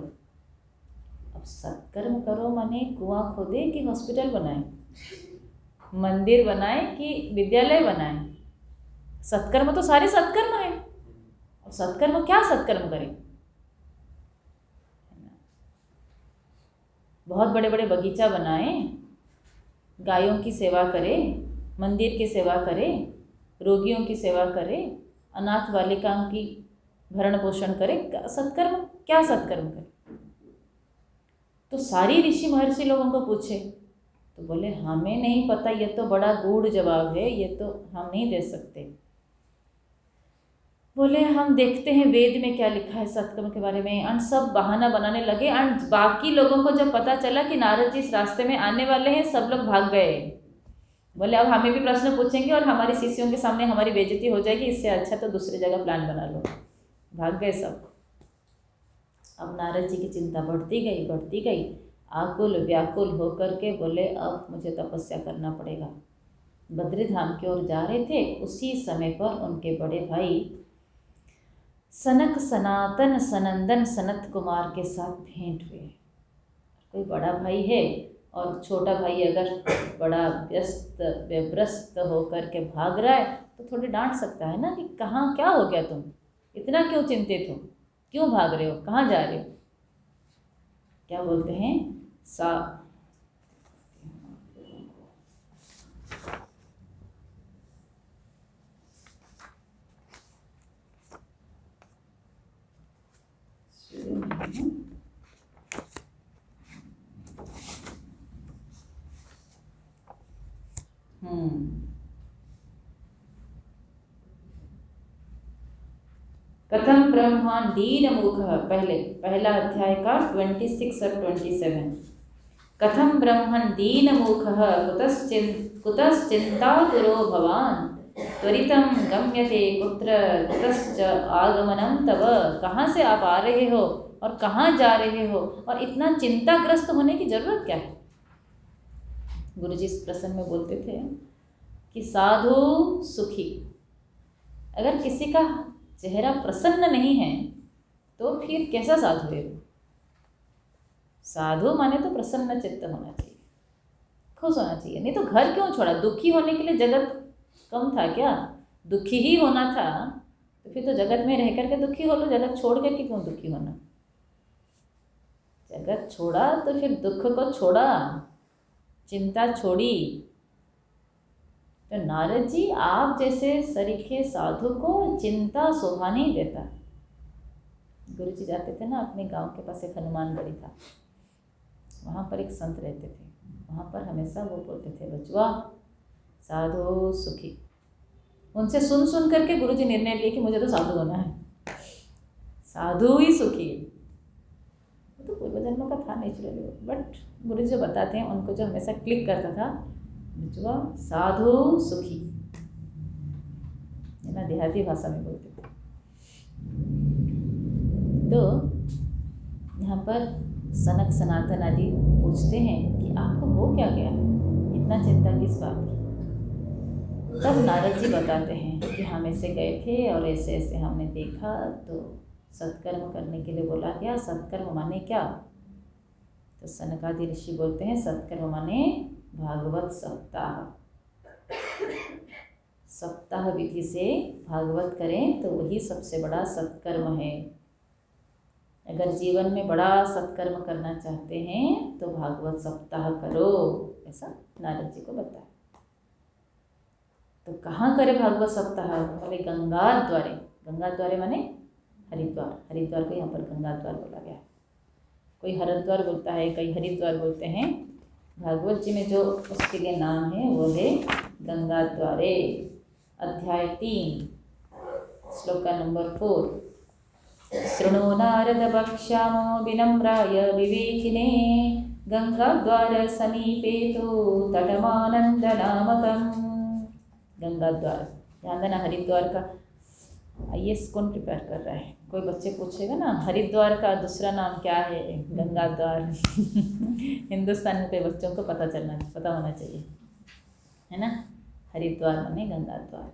Speaker 1: अब सत्कर्म करो माने कुआं खोदे कि हॉस्पिटल बनाए, मंदिर बनाए कि विद्यालय बनाए। सत्कर्म तो सारे सत्कर्म है। और सत्कर्म क्या सत्कर्म करें, बहुत बड़े बड़े बगीचा बनाए, गायों की सेवा करे, मंदिर की सेवा करे, रोगियों की सेवा करे, अनाथ बालिकाओं की भरण पोषण करे, सत्कर्म क्या सत्कर्म करे। तो सारी ऋषि महर्षि लोगों को पूछे तो बोले हमें नहीं पता, ये तो बड़ा गूढ़ जवाब है, ये तो हम नहीं दे सकते। बोले हम देखते हैं वेद में क्या लिखा है सत्कर्म के बारे में। एंड सब बहाना बनाने लगे। एंड बाकी लोगों को जब पता चला कि नारद जी इस रास्ते में आने वाले हैं, सब लोग भाग गए। बोले अब हमें भी प्रश्न पूछेंगे और हमारी शिष्यों के सामने हमारी बेइज्जती हो जाएगी, इससे अच्छा तो दूसरी जगह प्लान बना लो। भाग गए सब। अब नारद जी की चिंता बढ़ती गई, आकुल व्याकुल होकर के बोले अब मुझे तपस्या करना पड़ेगा। बद्रीधाम की ओर जा रहे थे, उसी समय पर उनके बड़े भाई सनक सनातन सनंदन सनत कुमार के साथ भेंट हुए। कोई बड़ा भाई है और छोटा भाई अगर बड़ा व्यस्त होकर के भाग रहा है तो थोड़ी डांट सकता है ना कि कहाँ क्या हो गया, तुम इतना क्यों चिंतित हो, क्यों भाग रहे हो, कहाँ जा रहे हो। क्या बोलते हैं सा कथम ब्रह्मांड दीन मूखः, पहला अध्याय का 26 और 27। कथम ब्रह्मन् दीन मूखः कुतश्चिन्तातुरो भवान् त्वरितं गम्यते कुत्र कुतश्च आगमनं तव। कहाँ से आप आ रहे हो और कहाँ जा रहे हो और इतना चिंताग्रस्त होने की जरूरत क्या है। गुरु जी इस प्रसंग में बोलते थे कि साधु सुखी, अगर किसी का चेहरा प्रसन्न नहीं है तो फिर कैसा साधु है। साधु माने तो प्रसन्न चित्त होना चाहिए, खुश होना चाहिए। नहीं तो घर क्यों छोड़ा, दुखी होने के लिए जगत कम था क्या, दुखी ही होना था तो फिर तो जगत में रह करके दुखी हो लो, जगत छोड़ करके क्यों दुखी होना। जगत छोड़ा तो फिर दुख को छोड़ा, चिंता छोड़ी। तो नारद जी आप जैसे सरीखे साधु को चिंता शोभा नहीं देता। गुरु जी जाते थे ना, अपने गांव के पास एक हनुमानगढ़ी था, वहाँ पर एक संत रहते थे। वहाँ पर हमेशा वो बोलते थे बचवा साधु सुखी। उनसे सुन करके गुरु जी निर्णय लिए कि मुझे तो साधु होना है, साधु ही सुखी है। तो पूर्व जन्म का था नेचुरली, बट गुरु जी जो बताते हैं उनको जो हमेशा क्लिक करता था, बचवा साधु सुखी, है ना, देहाती भाषा में बोलते थे। तो यहाँ पर सनक सनातन आदि पूछते हैं कि आपको हो क्या गया, इतना चिंता किस बात की। तब नारद जी बताते हैं कि हम ऐसे गए थे और ऐसे ऐसे हमने देखा तो सत्कर्म करने के लिए बोला गया। सत्कर्म माने क्या, तो सनकादि ऋषि बोलते हैं सत्कर्म माने भागवत सप्ताह। सप्ताह विधि से भागवत करें तो वही सबसे बड़ा सत्कर्म है। अगर जीवन में बड़ा सत्कर्म करना चाहते हैं तो भागवत सप्ताह करो, ऐसा नारद जी को बताया। तो कहाँ करे भागवत सप्ताह? बोले गंगा द्वारे। गंगा द्वारे माने हरिद्वार। हरिद्वार को यहाँ पर गंगा द्वार बोला गया। कोई हरिद्वार बोलता है, कई हरिद्वार बोलते हैं। भागवत जी में जो उसके लिए नाम है वो है गंगा द्वारे। अध्याय 3 श्लोक नंबर 4। शृणु नारद वक्ष्यामो विनम्राय विवेकिने गंगाद्वार समीपे तो तटमानंद नामकम्। गंगाद्वार, ध्यान देना। हरिद्वार का IAS कौन प्रिपेयर कर रहा है? कोई बच्चे पूछेगा ना हरिद्वार का दूसरा नाम क्या है? गंगाद्वार। हिंदुस्तान में कई बच्चों को पता होना चाहिए, है ना। हरिद्वार माने गंगाद्वार।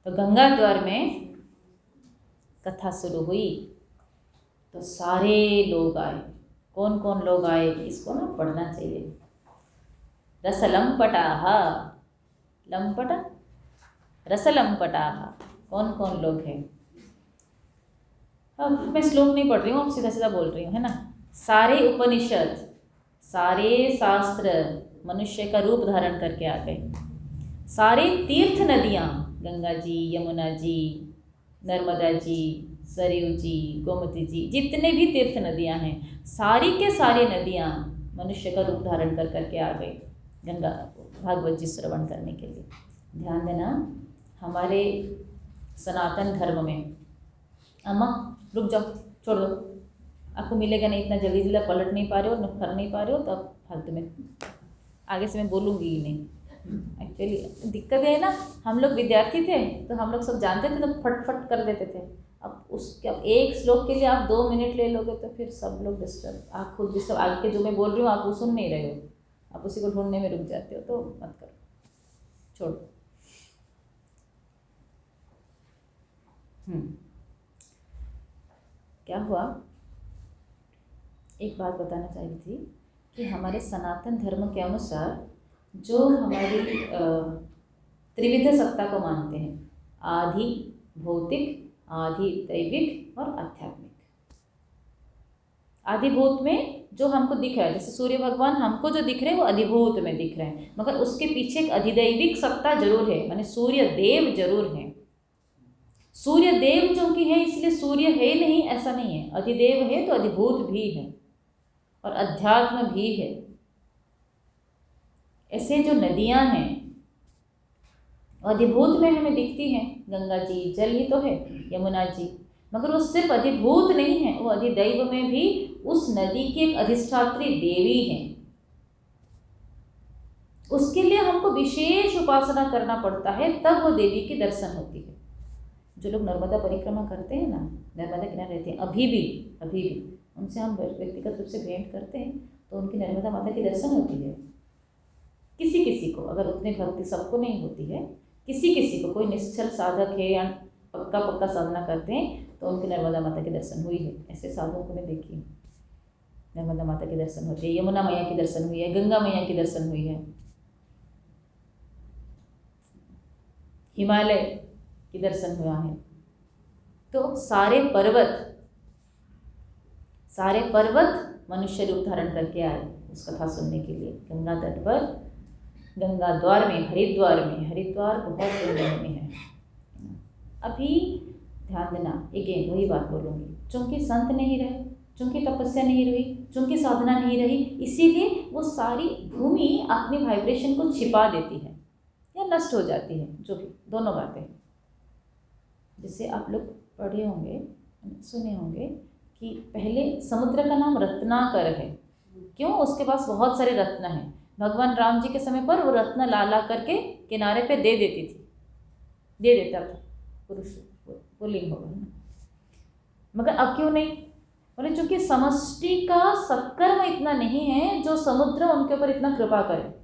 Speaker 1: तो गंगाद्वार में कथा शुरू हुई तो सारे लोग आए। कौन कौन लोग आए इसको ना पढ़ना चाहिए। रसलंपटाः, लंपट रसलंपटाः, कौन कौन लोग हैं? अब मैं श्लोक नहीं पढ़ रही हूँ, सीधा सीधा बोल रही हूँ, है ना। सारे उपनिषद, सारे शास्त्र मनुष्य का रूप धारण करके आ गए। सारे तीर्थ नदियाँ, गंगा जी, यमुना जी, नर्मदा जी, सरयू जी, गोमती जी, जितने भी तीर्थ नदियाँ हैं, सारी के सारी नदियाँ मनुष्य का रूप धारण कर करके आ गई गंगा भागवत जी श्रवण करने के लिए। ध्यान देना, हमारे सनातन धर्म में, अम्मा रुक जाओ, छोड़ दो, आपको मिलेगा नहीं, इतना जल्दी जल्दी पलट नहीं पा रहे हो, कर नहीं पा रहे हो, तो अब फालतू में आगे से मैं बोलूँगी ही नहीं। एक्चुअली दिक्कत है ना, हम लोग विद्यार्थी थे तो हम लोग सब जानते थे तो फट कर देते थे। अब एक श्लोक के लिए आप 2 मिनट ले लोगे तो फिर सब लोग डिस्टर्ब, आप खुद डिस्टर्ब। आगे के जो मैं बोल रही हूँ आप वो सुन नहीं रहे हो, आप उसी को ढूंढने में रुक जाते हो, तो मत करो, छोड़ो। क्या हुआ, एक बात बताना चाह रही थी कि हमारे सनातन धर्म के अनुसार जो हमारी त्रिविध सत्ता को मानते हैं, आधि भौतिक, आधि दैविक और आध्यात्मिक। अधिभूत में जो हमको दिख रहा है, जैसे सूर्य भगवान हमको जो दिख रहे हैं वो अधिभूत में दिख रहे हैं, मगर उसके पीछे एक अधिदैविक सत्ता जरूर है, माने सूर्य देव जरूर है। सूर्य देव चूंकि है इसलिए सूर्य है नहीं ऐसा नहीं है, अधिदेव है तो अधिभूत भी है और अध्यात्म भी है। ऐसे जो नदियां हैं अधिभूत में हमें दिखती हैं, गंगा जी जल ही तो है, यमुना जी, मगर वो सिर्फ अधिभूत नहीं है, वो अधिदैव में भी उस नदी की एक अधिष्ठात्री देवी है। उसके लिए हमको विशेष उपासना करना पड़ता है, तब वो देवी के दर्शन होती है। जो लोग नर्मदा परिक्रमा करते हैं ना, नर्मदा किनारे रहते हैं, अभी भी उनसे हम व्यक्तिगत रूप से भेंट करते हैं तो उनकी नर्मदा माता की दर्शन होती है। किसी किसी को, अगर उतनी भक्ति सबको नहीं होती है, किसी किसी को, कोई निश्चल साधक है या पक्का साधना करते हैं तो उनकी नर्मदा माता के दर्शन हुई है। ऐसे साधुओं को मैं देखी, नर्मदा माता के दर्शन होते हैं, यमुना मैया की दर्शन हुई है, गंगा मैया की दर्शन हुई है, हिमालय की दर्शन हुआ है। तो सारे पर्वत मनुष्य रूप धारण करके आए उस कथा सुनने के लिए। गंगा तट पर, गंगा द्वार में, हरिद्वार बहुत पुण्य में है। अभी ध्यान देना, अगेन वही बात बोलूँगी, चूँकि संत नहीं रहे, चूँकि तपस्या नहीं रही, चूँकि साधना नहीं रही, इसीलिए वो सारी भूमि अपनी वाइब्रेशन को छिपा देती है या नष्ट हो जाती है, जो भी दोनों बातें। जैसे आप लोग पढ़े होंगे, सुने होंगे कि पहले समुद्र का नाम रत्नाकर है। क्यों? उसके पास बहुत सारे रत्न हैं। भगवान राम जी के समय पर वो रत्न ला करके किनारे पे दे देता था, पुरुष पुल्लिंग होगा, मगर अब क्यों नहीं? बोले चूंकि समष्टि का सत्कर्म इतना नहीं है जो समुद्र उनके ऊपर इतना कृपा करे।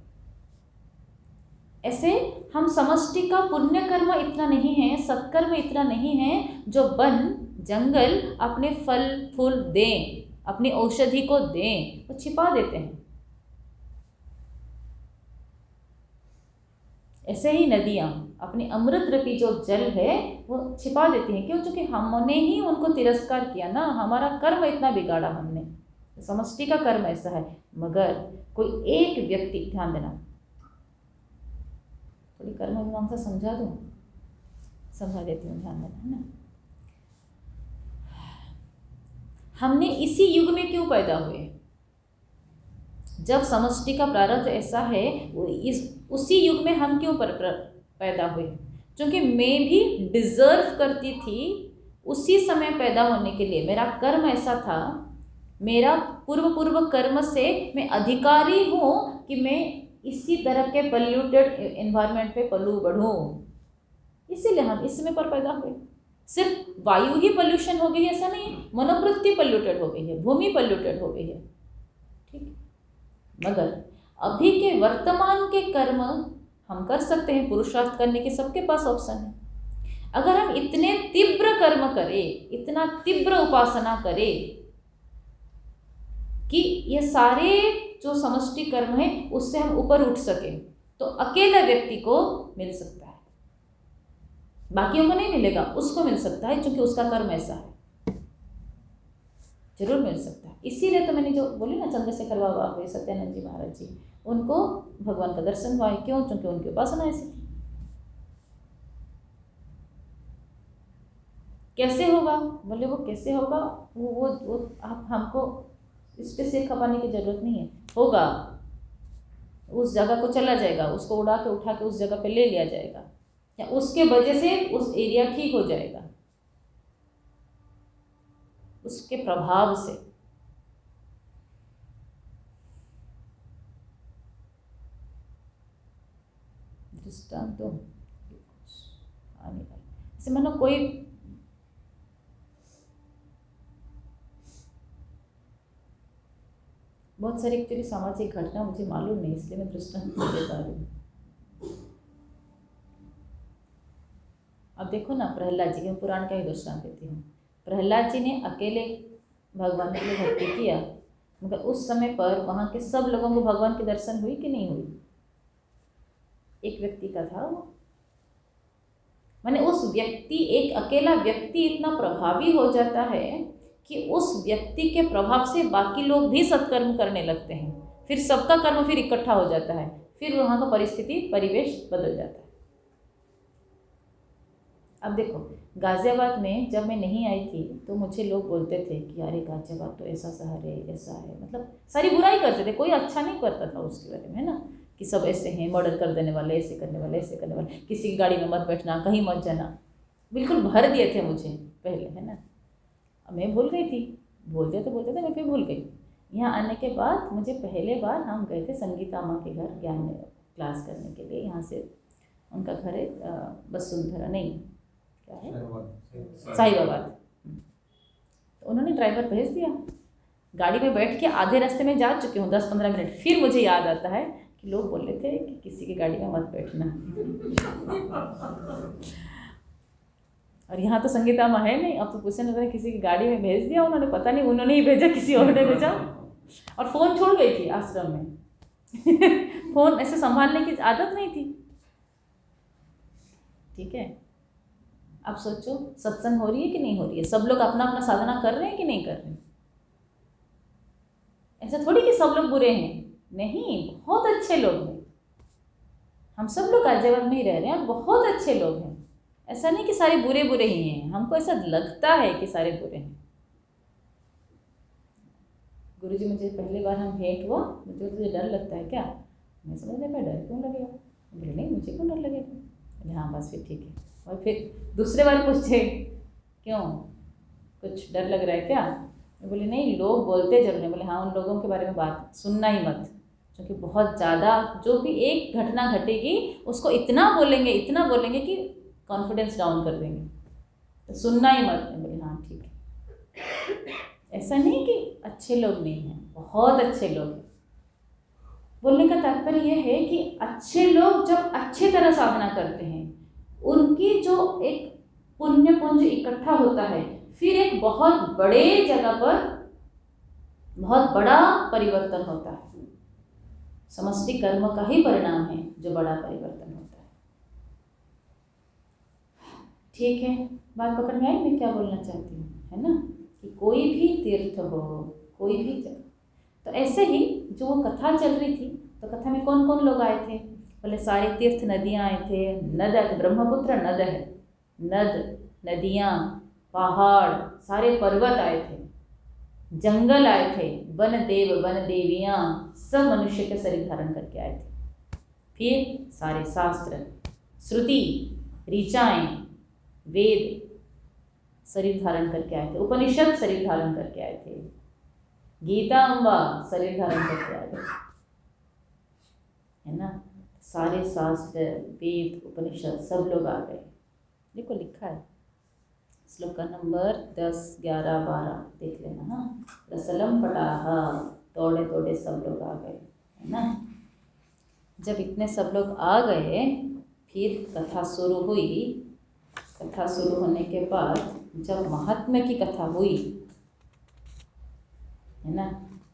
Speaker 1: ऐसे हम समष्टि का पुण्य कर्म इतना नहीं है, सत्कर्म इतना नहीं है जो वन जंगल अपने फल फूल दें, अपनी औषधि को दें, वो छिपा देते हैं। ऐसे ही नदियाँ अपनी अमृत रूपी जो जल है वो छिपा देती हैं। क्यों? क्योंकि हमने ही उनको तिरस्कार किया ना, हमारा कर्म इतना बिगाड़ा हमने, समष्टि का कर्म ऐसा है। मगर कोई एक व्यक्ति, ध्यान देना, थोड़ी कर्म मीमांसा समझा दूँ, समझा देती हूँ, ध्यान देना, है ना। हमने इसी युग में क्यों पैदा हुए? जब समष्टि का प्रारब्ध ऐसा है, उसी युग में हम क्यों पैदा हुए? क्योंकि मैं भी डिजर्व करती थी उसी समय पैदा होने के लिए। मेरा कर्म ऐसा था, मेरा पूर्व कर्म से मैं अधिकारी हूँ कि मैं इसी तरह के पोल्यूटेड एनवायरनमेंट पे पलू बढ़ूँ, इसीलिए हम इस समय पर पैदा हुए। सिर्फ वायु ही पोल्यूशन हो गई है ऐसा नहीं, मनोवृत्ति पोल्यूटेड हो गई है, भूमि पोल्यूटेड हो गई है, ठीक। मगर अभी के वर्तमान के कर्म हम कर सकते हैं, पुरुषार्थ करने के सबके पास ऑप्शन है। अगर हम इतने तीव्र कर्म करें, इतना तीव्र उपासना करें कि ये सारे जो समष्टि कर्म है उससे हम ऊपर उठ सके, तो अकेला व्यक्ति को मिल सकता है, बाकियों को नहीं मिलेगा, उसको मिल सकता है क्योंकि उसका कर्म ऐसा है, जरूर मिल सकता है। इसीलिए तो मैंने जो बोली ना, चंद्रशेखर बाबा हुए, सत्यानंद जी महाराज जी, उनको भगवान का दर्शन हुआ है। क्यों? क्योंकि उनकी उपासना ऐसी थी। कैसे होगा? बोले वो कैसे होगा, वो आप हमको इस पे सिर खपाने की जरूरत नहीं है। होगा, उस जगह को चला जाएगा, उसको उड़ा के उठा के उस जगह पे ले लिया जाएगा, या उसके वजह से उस एरिया ठीक हो जाएगा, उसके प्रभाव से। दृष्टांत तो जैसे मानो कोई बहुत सारी एक्चुअली सामाजिक घटना मुझे मालूम नहीं, इसलिए मैं दृष्टांत नहीं दे पा रही हूँ। अब देखो ना, प्रहलाद जी के, पुराण का ही दृष्टांत देती हूँ। प्रहलाद जी ने अकेले भगवान के लिए भक्ति किया, मगर उस समय पर वहाँ के सब लोगों को भगवान के दर्शन हुई कि नहीं हुई? एक व्यक्ति का था वो, माने उस व्यक्ति, एक अकेला व्यक्ति इतना प्रभावी हो जाता है कि उस व्यक्ति के प्रभाव से बाकी लोग भी सत्कर्म करने लगते हैं, फिर सबका कर्म फिर इकट्ठा हो जाता है, फिर वहाँ का परिस्थिति, परिवेश बदल जाता है। अब देखो, गाजियाबाद में जब मैं नहीं आई थी तो मुझे लोग बोलते थे कि अरे गाजियाबाद तो ऐसा शहर है, ऐसा है, मतलब सारी बुराई करते थे, कोई अच्छा नहीं करता था उसके बारे में, है ना, कि सब ऐसे हैं, मर्डर कर देने वाले, ऐसे करने वाले, ऐसे करने वाले, किसी की गाड़ी में मत बैठना, कहीं मत जाना, बिल्कुल भर दिए थे मुझे पहले, है ना। अब मैं भूल गई थी, बोलते थे मैं फिर भूल गई। यहाँ आने के बाद मुझे पहले बार हम गए थे संगीता माँ के घर ज्ञान क्लास करने के लिए। यहाँ से उनका घर है वसुंधरा, नहीं क्या है, साहिबाबाद। तो उन्होंने ड्राइवर भेज दिया, गाड़ी में बैठ के आधे रास्ते में जा चुकी हूँ, 10-15 मिनट, फिर मुझे याद आता है कि लोग बोल रहे थे कि किसी की गाड़ी में मत बैठना। और यहाँ तो संगीता माँ है नहीं, अब तो पूछने लगा किसी की गाड़ी में भेज दिया उन्होंने, पता नहीं उन्होंने ही भेजा किसी और ने भेजा। और फ़ोन छोड़ गई थी आश्रम में। फ़ोन ऐसे संभालने की आदत नहीं थी, ठीक है। अब सोचो, सत्संग हो रही है कि नहीं हो रही है, सब लोग अपना अपना साधना कर रहे हैं कि नहीं कर रहे हैं। ऐसा थोड़ी कि सब लोग बुरे हैं, नहीं, बहुत अच्छे लोग हैं। हम सब लोग गाजियाबाद में ही रह रहे हैं, बहुत अच्छे लोग हैं, ऐसा नहीं कि सारे बुरे बुरे ही हैं, हमको ऐसा लगता है कि सारे बुरे हैं। गुरुजी मुझे पहली बार हम भेंट हुआ, मुझे डर लगता है क्या, मैं समझ नहीं पाया डर क्यों लगेगा, बोले नहीं मुझे क्यों डर लगेगा, बोले हाँ बस फिर ठीक है। और फिर दूसरे बार पूछे क्यों, कुछ डर लग रहा है क्या, मैं बोली नहीं लोग बोलते जरूर हैं, बोले हाँ उन लोगों के बारे में बात सुनना ही मत, क्योंकि बहुत ज़्यादा जो भी एक घटना घटेगी उसको इतना बोलेंगे कि कॉन्फिडेंस डाउन कर देंगे, तो सुनना ही मत। मैं बोली हाँ ठीक है। ऐसा नहीं कि अच्छे लोग नहीं हैं, बहुत अच्छे लोग हैं। बोलने का तात्पर्य यह है कि अच्छे लोग जब अच्छे तरह साधना करते हैं, उनकी जो एक पुण्य पुंज इकट्ठा होता है, फिर एक बहुत बड़े जगह पर बहुत बड़ा परिवर्तन होता है। समष्टि कर्म का ही परिणाम है जो बड़ा परिवर्तन होता है। ठीक है, बात पकड़ में आई मैं क्या बोलना चाहती हूँ, है ना, कि कोई भी तीर्थ हो, कोई भी जगह, तो ऐसे ही जो वो कथा चल रही थी, तो कथा में कौन कौन लोग आए थे, बोले सारे तीर्थ नदियाँ आए थे, नद, ब्रह्मपुत्र नद है, नद, नदियाँ, पहाड़, सारे पर्वत आए थे, जंगल आए थे, वन देव वन देवियाँ सब मनुष्य के शरीर धारण करके आए थे। फिर सारे शास्त्र, श्रुति, ऋचाएँ, वेद शरीर धारण करके आए थे, उपनिषद शरीर धारण करके आए थे, गीता अम्बा शरीर धारण करके आए थे, है ना, सारे शास्त्र, वेद, उपनिषद सब लोग आ गए। देखो लिखा है श्लोक का नंबर 10, 11, 12 देख लेना। हाँ, रसलम पटाहा, तोड़े तोड़े सब लोग आ गए, है ना। जब इतने सब लोग आ गए फिर कथा शुरू हुई। कथा शुरू होने के बाद जब महात्म्य की कथा हुई, है ना,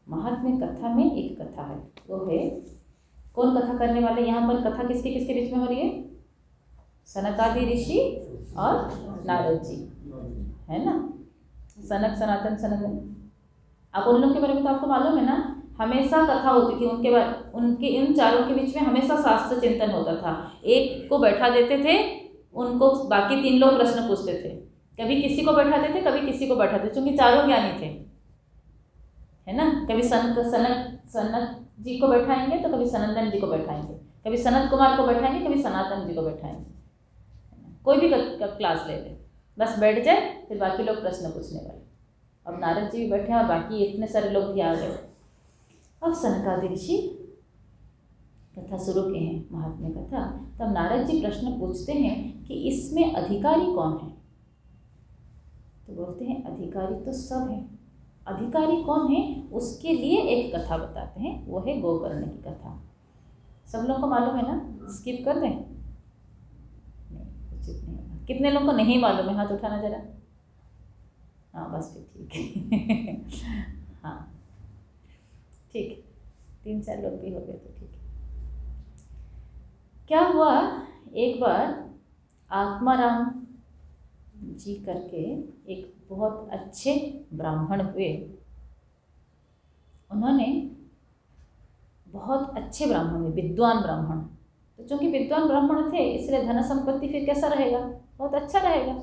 Speaker 1: महात्म्य कथा में एक कथा है, वो है, कौन कथा करने वाले, यहाँ पर कथा किसके किसके बीच में हो रही है, सनकादि ऋषि और नारद जी, है ना, सनक, सनातन, सनातन, आप उन लोगों के बारे में तो आपको मालूम है ना, हमेशा कथा होती थी उनके बारे, उनके इन चारों के बीच में हमेशा शास्त्र चिंतन होता था। एक को बैठा देते थे, उनको बाकी 3 लोग प्रश्न पूछते थे, कभी किसी को बैठाते थे, कभी किसी को बैठाते थे, क्योंकि चारों ज्ञानी थे, है ना। कभी सनक जी को बैठाएंगे तो कभी सनंदन जी को बैठाएंगे, कभी सनत कुमार को बैठाएंगे, कभी सनातन जी को बैठाएंगे, कोई भी क्लास ले ले, बस बैठ जाए, फिर बाकी लोग प्रश्न पूछने वाले। अब नारद जी भी बैठे हैं और बाकी इतने सारे लोग भी आ गए। अब सनकादि ऋषि कथा शुरू किए हैं, महात्म्य कथा। तब नारद जी प्रश्न पूछते हैं कि इसमें अधिकारी कौन है, तो बोलते हैं अधिकारी तो सब हैं, अधिकारी कौन है उसके लिए एक कथा बताते हैं, वो है गोकर्ण की कथा। सब लोगों को मालूम है ना, स्किप कर दें, नहीं उचित नहीं होगा। कितने लोगों को नहीं मालूम है, हाथ उठाना जरा, हाँ बस फिर ठीक है हाँ ठीक, 3-4 लोग भी हो गए तो ठीक है। क्या हुआ, एक बार आत्माराम जी करके एक बहुत अच्छे ब्राह्मण हुए, उन्होंने बहुत अच्छे ब्राह्मण हुए, विद्वान ब्राह्मण। तो चूँकि विद्वान ब्राह्मण थे इसलिए धन संपत्ति फिर कैसा रहेगा, बहुत अच्छा रहेगा,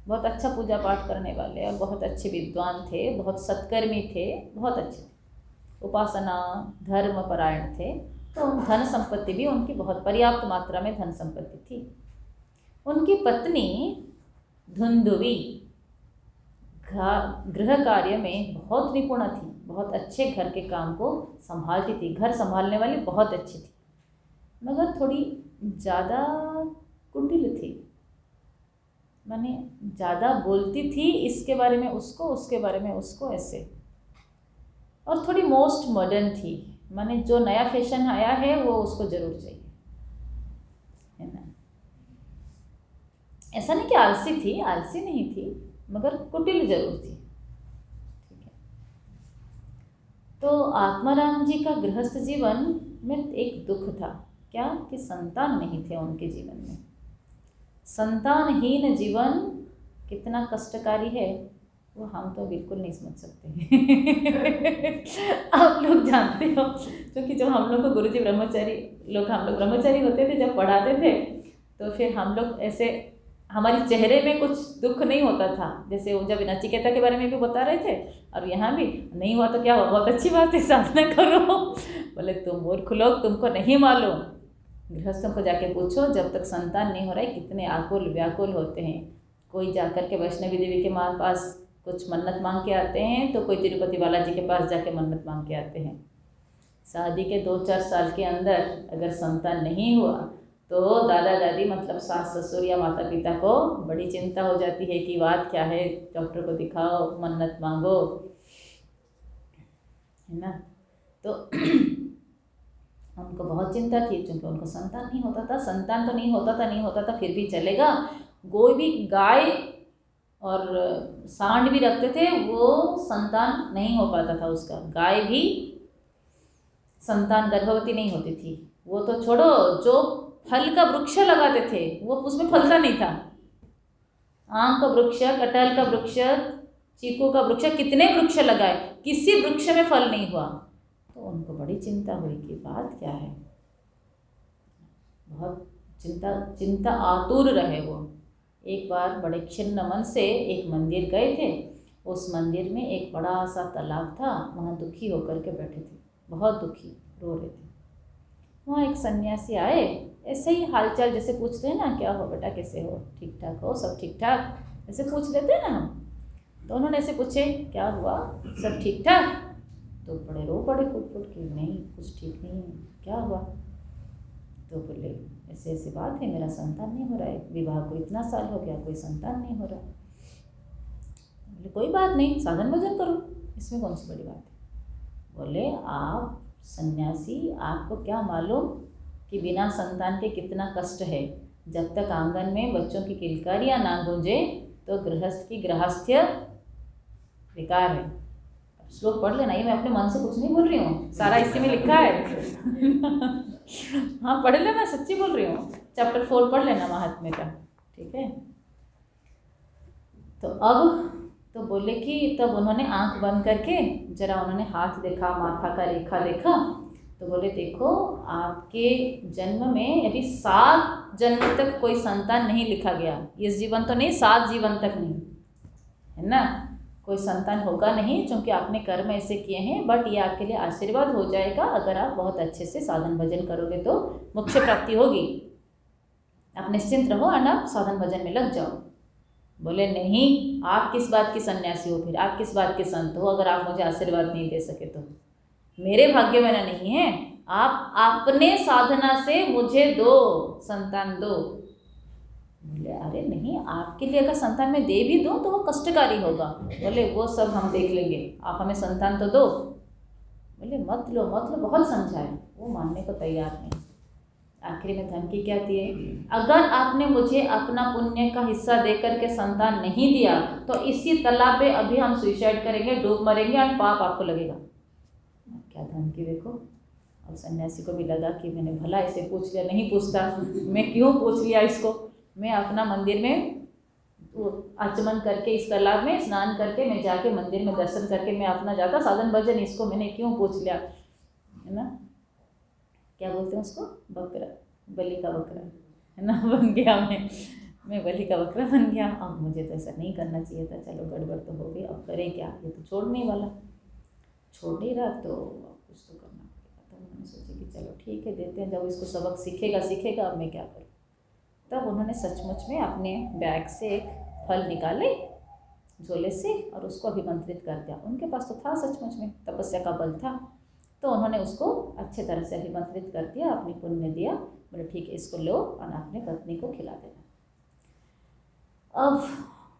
Speaker 1: बहुत अच्छा पूजा पाठ करने वाले और बहुत अच्छे विद्वान थे, बहुत सत्कर्मी थे, बहुत अच्छे थे, उपासना धर्म परायण थे, तो धन संपत्ति भी उनकी बहुत पर्याप्त मात्रा में धन संपत्ति थी। उनकी पत्नी धुंधुवी गृह कार्य में बहुत निपुण थी, बहुत अच्छे घर के काम को संभालती थी, घर संभालने वाली बहुत अच्छी थी, मगर थोड़ी ज़्यादा कुटिल थी, माने ज़्यादा बोलती थी, इसके बारे में उसको, उसके बारे में उसको, ऐसे, और थोड़ी मोस्ट मॉडर्न थी, माने जो नया फैशन आया है वो उसको ज़रूर चाहिए, है ना। ऐसा नहीं कि आलसी थी, आलसी नहीं थी, मगर कुटिल जरूर थी, ठीक है। तो आत्माराम जी का गृहस्थ जीवन में एक दुख था, क्या, कि संतान नहीं थे उनके जीवन में। संतानहीन जीवन कितना कष्टकारी है वो हम तो बिल्कुल नहीं समझ सकते आप लोग जानते हो, क्योंकि जब हम लोग को गुरुजी ब्रह्मचारी लोग, हम लोग ब्रह्मचारी होते थे, जब पढ़ाते थे तो फिर हम लोग ऐसे, हमारे चेहरे में कुछ दुख नहीं होता था, जैसे वो जब नचिकेता के बारे में भी बता रहे थे, और यहाँ भी नहीं हुआ तो क्या हुआ, बहुत अच्छी बात है, साधना करो। बोले तुम मूर्ख लोग, तुमको नहीं मालूम, गृहस्थों को जाके पूछो, जब तक संतान नहीं हो रहा है कितने आकुल व्याकुल होते हैं। कोई जाकर के वैष्णवी देवी के पास कुछ मन्नत मांग के आते हैं, तो कोई तिरुपति बालाजी के पास जाके मन्नत मांग के आते हैं। शादी के 2-4 साल के अंदर अगर संतान नहीं हुआ तो दादा दादी, मतलब सास ससुर या माता पिता को बड़ी चिंता हो जाती है कि बात क्या है, डॉक्टर को दिखाओ, मन्नत मांगो, है ना। तो उनको बहुत चिंता थी, क्योंकि उनको संतान नहीं होता था। संतान तो नहीं होता था फिर भी चलेगा, कोई भी गाय और सांड भी रखते थे, वो संतान नहीं हो पाता था उसका, गाय भी संतान गर्भवती नहीं होती थी। वो तो छोड़ो, जो फल का वृक्ष लगाते थे वो उसमें फलता नहीं था, आम का वृक्ष, कटहल का वृक्ष, चीकू का वृक्ष, कितने वृक्ष लगाए, किसी वृक्ष में फल नहीं हुआ। तो उनको बड़ी चिंता हुई कि बात क्या है, बहुत चिंता आतुर रहे वो। एक बार बड़े खिन्न मन से एक मंदिर गए थे। उस मंदिर में एक बड़ा सा तालाब था, वहाँ दुखी होकर के बैठे थे, बहुत दुखी, रो रहे थे। वहाँ एक सन्यासी आए, ऐसे ही हालचाल जैसे पूछते हैं ना, क्या हो बेटा, कैसे हो, ठीक ठाक हो, सब ठीक ठाक, ऐसे पूछ लेते हैं ना हम। तो उन्होंने ऐसे पूछे, क्या हुआ, सब ठीक ठाक? तो बड़े रो पड़े फुट फुट के, नहीं कुछ ठीक नहीं है, क्या हुआ? तो बोले ऐसे ऐसी बात है, मेरा संतान नहीं हो रहा है, विवाह को इतना साल हो गया, कोई संतान नहीं हो रहा। बोले कोई बात नहीं, साधन भजन करो, इसमें कौन सी बड़ी बात है। बोले आप सन्यासी, आपको क्या मालूम कि बिना संतान के कितना कष्ट है। जब तक आंगन में बच्चों की किलकारियाँ ना गूंजे तो गृहस्थ की गृहस्थ्य बेकार है। श्लोक पढ़ लेना, ये मैं अपने मन से कुछ नहीं बोल रही हूँ, सारा इसी में लिखा है। हाँ पढ़ लेना, सच्ची बोल रही हूँ, चैप्टर 4 पढ़ लेना महात्म्य का, ठीक है। तो अब तो बोले कि तब उन्होंने आंख बंद करके जरा उन्होंने हाथ देखा, माथा का रेखा देखा। तो बोले देखो, आपके जन्म में अभी 7 जन्म तक कोई संतान नहीं लिखा गया, इस जीवन तो नहीं, 7 जीवन तक नहीं, है ना, कोई संतान होगा नहीं, क्योंकि आपने कर्म ऐसे किए हैं। बट ये आपके लिए आशीर्वाद हो जाएगा, अगर आप बहुत अच्छे से साधन भजन करोगे तो मोक्ष प्राप्ति होगी। आप निश्चिंत रहो और आप साधन भजन में लग जाओ। बोले नहीं, आप किस बात की सन्यासी हो, फिर आप किस बात के संत हो, अगर आप मुझे आशीर्वाद नहीं दे सके तो। मेरे भाग्य में ना नहीं है, आप अपने साधना से मुझे दो, संतान दो। बोले अरे नहीं, आपके लिए अगर संतान में दे भी दूँ तो वो कष्टकारी होगा। बोले वो सब हम देख लेंगे, आप हमें संतान तो दो। बोले मत लो, बहुत समझाए, वो मानने को तैयार नहीं। आखिरी में धमकी क्या दी है, अगर आपने मुझे अपना पुण्य का हिस्सा दे करके संतान नहीं दिया तो इसी तालाब में अभी हम सुसाइड करेंगे, डूब मरेंगे और पाप आपको लगेगा। क्या धमकी देखो। अब सन्यासी को भी लगा कि मैंने भला इसे पूछ लिया, नहीं पूछता, मैं क्यों पूछ लिया इसको। मैं अपना मंदिर में आचमन करके, इस तालाब में स्नान करके मैं जाके मंदिर में दर्शन करके मैं अपना जाता साधन भजन, इसको मैंने क्यों पूछ लिया, है ना। क्या बोलते हैं उसको, बकरा, बलि का बकरा, है ना, बन गया मैं बलि का बकरा बन गया। अब मुझे तो ऐसा नहीं करना चाहिए था, चलो गड़बड़ तो हो गई, अब करें क्या, ये तो छोड़ नहीं वाला, छोड़ नहीं रहा तो कुछ तो करना पड़ेगा। तो उन्होंने सोचा कि चलो ठीक है, देते हैं, जब इसको सबक सीखेगा अब मैं क्या करूँ। तब उन्होंने सचमुच में अपने बैग से एक फल निकाले झोले से और उसको अभिमंत्रित कर दिया। उनके पास तो था सचमुच में, तपस्या का बल था, तो उन्होंने उसको अच्छे तरह से अभिमंत्रित कर दिया, अपनी पुण्य दिया। बोले ठीक है, इसको लो और अपने पत्नी को खिला देना। अब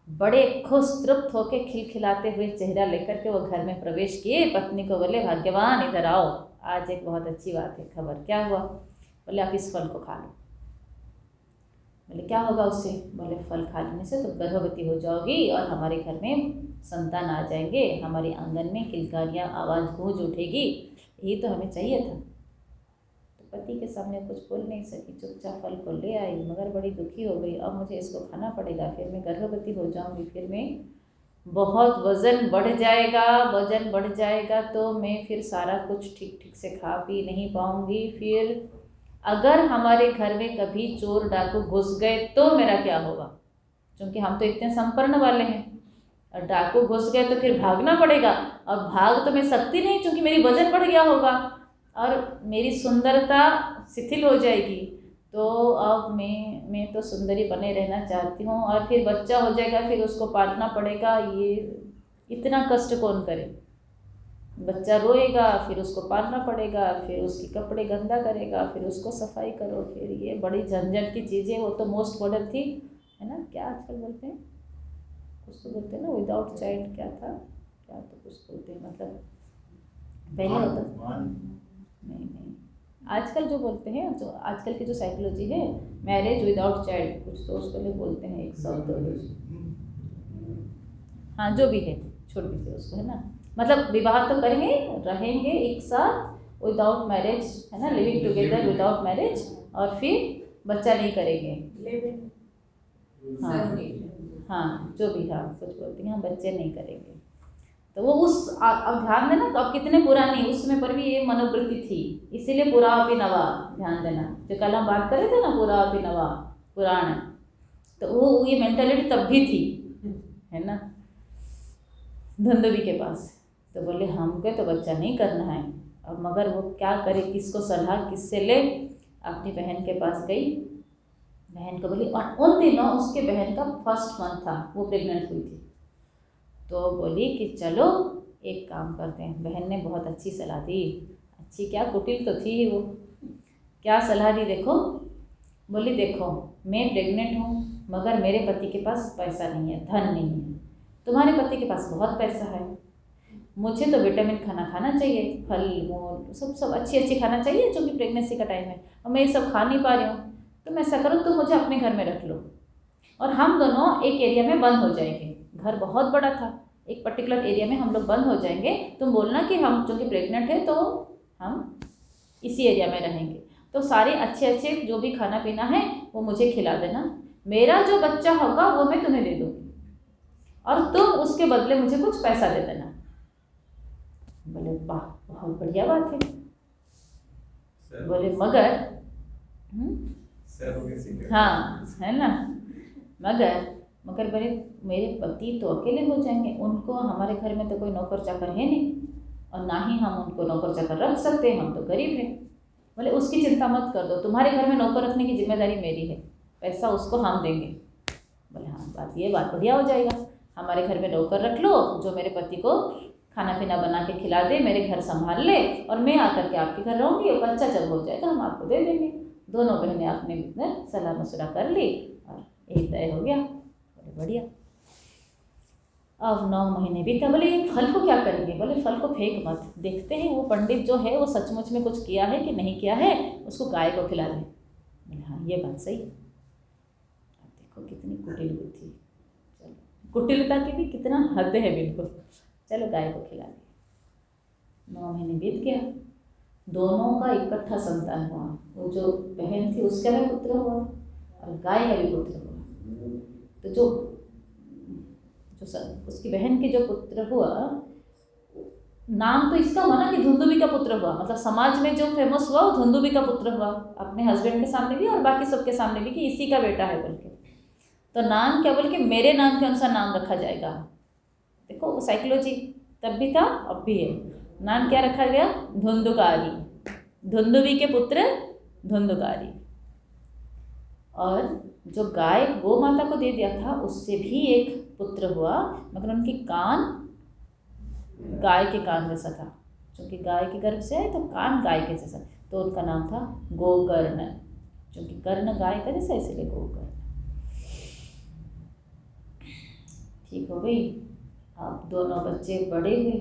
Speaker 1: बड़े खुश तृप्त होके खिलखिलाते हुए चेहरा लेकर के वो घर में प्रवेश किए। पत्नी को बोले भाग्यवान इधर आओ, आज एक बहुत अच्छी बात है, खबर। क्या हुआ? बोले आप इस फल को खा लो। बोले क्या होगा उससे? बोले फल खा लेने से तो गर्भवती हो जाओगी और हमारे घर में संतान आ जाएंगे, हमारे आंगन में किलकारियाँ आवाज़ गूंज उठेगी, यही तो हमें चाहिए था। तो पति के सामने कुछ बोल नहीं सकी, चुपचाप फल को ले आई, मगर बड़ी दुखी हो गई। अब मुझे इसको खाना पड़ेगा, फिर मैं गर्भवती हो जाऊंगी, फिर मैं बहुत वज़न बढ़ जाएगा तो मैं फिर सारा कुछ ठीक से खा पी नहीं पाऊंगी। फिर अगर हमारे घर में कभी चोर डाकू घुस गए तो मेरा क्या होगा, क्योंकि हम तो इतने संपन्न वाले हैं, और डाकू घुस गए तो फिर भागना पड़ेगा, और भाग तो मैं सकती नहीं क्योंकि मेरी वजन बढ़ गया होगा और मेरी सुंदरता शिथिल हो जाएगी। तो अब मैं तो सुंदरी बने रहना चाहती हूँ, और फिर बच्चा हो जाएगा, फिर उसको पालना पड़ेगा, ये इतना कष्ट कौन करे। बच्चा रोएगा, फिर उसको पालना पड़ेगा, फिर उसके कपड़े गंदा करेगा, फिर उसको सफाई करो, फिर ये बड़ी झंझट की चीज़ें। वो तो मोस्ट मॉडर्न थी, है ना, क्या आजकल बोलते हैं, कुछ तो बोलते हैं ना, विदाउट चाइल्ड, क्या था, क्या तो कुछ बोलते हैं, मतलब पहले होता नहीं, आजकल जो बोलते हैं, जो आजकल की जो साइकोलॉजी है, मैरिज विदाउट चाइल्ड, कुछ तो उसके लिए बोलते हैं एक शब्द। हाँ जो भी है, छोड़ दीजिए उसको, है ना। मतलब विवाह तो करेंगे, रहेंगे एक साथ विदाउट मैरिज, है ना, लिविंग टुगेदर विदाउट मैरिज, और फिर बच्चा नहीं करेंगे, हाँ हाँ, जो भी, हाँ कुछ बोलती हैं, हम बच्चे नहीं करेंगे। तो वो उस अब ध्यान देना, तो अब कितने पुरानी उस समय पर भी ये मनोवृत्ति थी, इसीलिए पुरापि नवा, ध्यान देना, जो कल हम बात कर रहे थे ना, पुरापि नवा पुराण, तो वो ये मेंटालिटी तब भी थी, है ना, धुंधवी के पास। तो बोले हमको तो बच्चा नहीं करना है। अब मगर वो क्या करे, किसको सलाह किससे ले, अपनी बहन के पास गई, बहन को बोली, और उन दिनों उसके बहन का फर्स्ट मंथ था, वो प्रेग्नेंट हुई थी। तो बोली कि चलो एक काम करते हैं। बहन ने बहुत अच्छी सलाह दी, अच्छी क्या, कुटिल तो थी ही वो। क्या सलाह दी देखो, बोली देखो मैं प्रेग्नेंट हूँ, मगर मेरे पति के पास पैसा नहीं है, धन नहीं है, तुम्हारे पति के पास बहुत पैसा है, मुझे तो विटामिन खाना खाना चाहिए, फल मूल सब सब अच्छी अच्छी खाना चाहिए, जो कि प्रेगनेंसी का टाइम है, और मैं ये सब खा नहीं पा रही हूँ। तो मैं ऐसा करूँ, तुम मुझे अपने घर में रख लो, और हम दोनों एक एरिया में बंद हो जाएंगे। घर बहुत बड़ा था, एक पर्टिकुलर एरिया में हम लोग बंद हो जाएंगे। तुम बोलना कि हम जो कि प्रेग्नेंट है, तो हम इसी एरिया में रहेंगे, तो सारे अच्छे अच्छे जो भी खाना पीना है वो मुझे खिला देना, मेरा जो बच्चा होगा वो मैं तुम्हें दे दूँगी, और तुम उसके बदले मुझे कुछ पैसा दे देना। बोले वाह, बहुत बढ़िया बात है। बोले मगर हाँ, है ना, मगर बोले मेरे पति तो अकेले हो जाएंगे, उनको हमारे घर में तो कोई नौकर चाकर है नहीं, और ना ही हम उनको नौकर चाकर रख सकते हैं, हम तो गरीब हैं। बोले उसकी चिंता मत कर दो, तुम्हारे घर में नौकर रखने की जिम्मेदारी मेरी है, पैसा उसको हम देंगे। बोले हाँ, बात बढ़िया हो जाएगा, हमारे घर में नौकर रख लो, जो मेरे पति को खाना पीना बना के खिला दे, मेरे घर संभाल ले, और मैं आकर के आपके घर रहूँगी, और बच्चा जब हो जाए तो हम आपको दे देंगे। दोनों बहनें आपने सलाह मशुरा कर ली, और यही तय हो गया। बोले बढ़िया। अब 9 महीने बीते। बोले ये फल को क्या करेंगे? बोले फल को फेंक मत, देखते हैं वो पंडित जो है वो सचमुच में कुछ किया है कि नहीं किया है, उसको गाय को खिला दें। बोले हाँ, ये बात सही। अब देखो कितनी कुटिल बुद्धि, चलो कुटिलता की भी कितना हद है बिल्कुल। चलो गाय को खिला दिया। 9 महीने बीत गया, दोनों का इकट्ठा संतान हुआ। वो जो बहन थी उसका भी पुत्र हुआ, और गाय का भी पुत्र हुआ। तो जो उसकी बहन के जो पुत्र हुआ, नाम तो इसका हुआ ना कि धुंधुबी का पुत्र हुआ, मतलब समाज में जो फेमस हुआ वो धुंधुबी का पुत्र हुआ, अपने हस्बैंड के सामने भी और बाकी सबके सामने भी कि इसी का बेटा है बोल के। तो नाम क्या बोल के, मेरे नाम के अनुसार नाम रखा जाएगा। देखो वो साइकोलॉजी तब भी था, अब भी है। नाम क्या रखा गया? धुंधुकारी, धुंधुबी के पुत्र धुंधुकारी। और जो गाय गो माता को दे दिया था उससे भी एक पुत्र हुआ, मगर उनकी कान गाय के कान जैसा था, क्योंकि गाय के गर्भ से आए तो कान गाय के जैसा, तो उनका नाम था गोकर्ण, क्योंकि कर्ण गाय का जैसा, इसलिए गोकर्ण। ठीक हो गई। अब दोनों बच्चे बड़े हुए।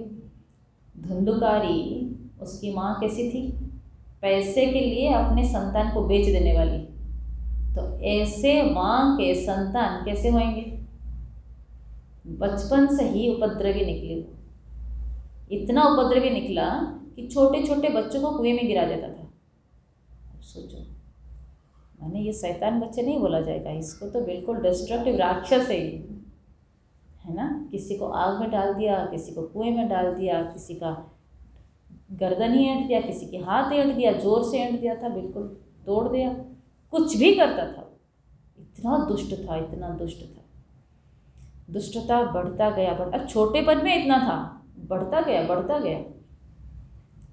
Speaker 1: धुंधुकारी, उसकी माँ कैसी थी? पैसे के लिए अपने संतान को बेच देने वाली। तो ऐसे माँ के संतान कैसे होंगे? बचपन से ही उपद्रवी निकले। इतना उपद्रवी निकला कि छोटे छोटे बच्चों को कुएं में गिरा देता था। सोचो, मैंने ये शैतान बच्चे नहीं बोला जाएगा, इसको तो बिल्कुल डिस्ट्रक्टिव राक्षस है ना। किसी को आग में डाल दिया, किसी को कुएं में डाल दिया, किसी का गर्दन ही ऐंठ दिया, किसी के हाथ ऐंठ दिया, जोर से ऐंठ दिया था, बिल्कुल तोड़ दिया, कुछ भी करता था। इतना दुष्ट था, इतना दुष्ट था। दुष्टता बढ़ता गया, अब छोटेपन में इतना था, बढ़ता गया,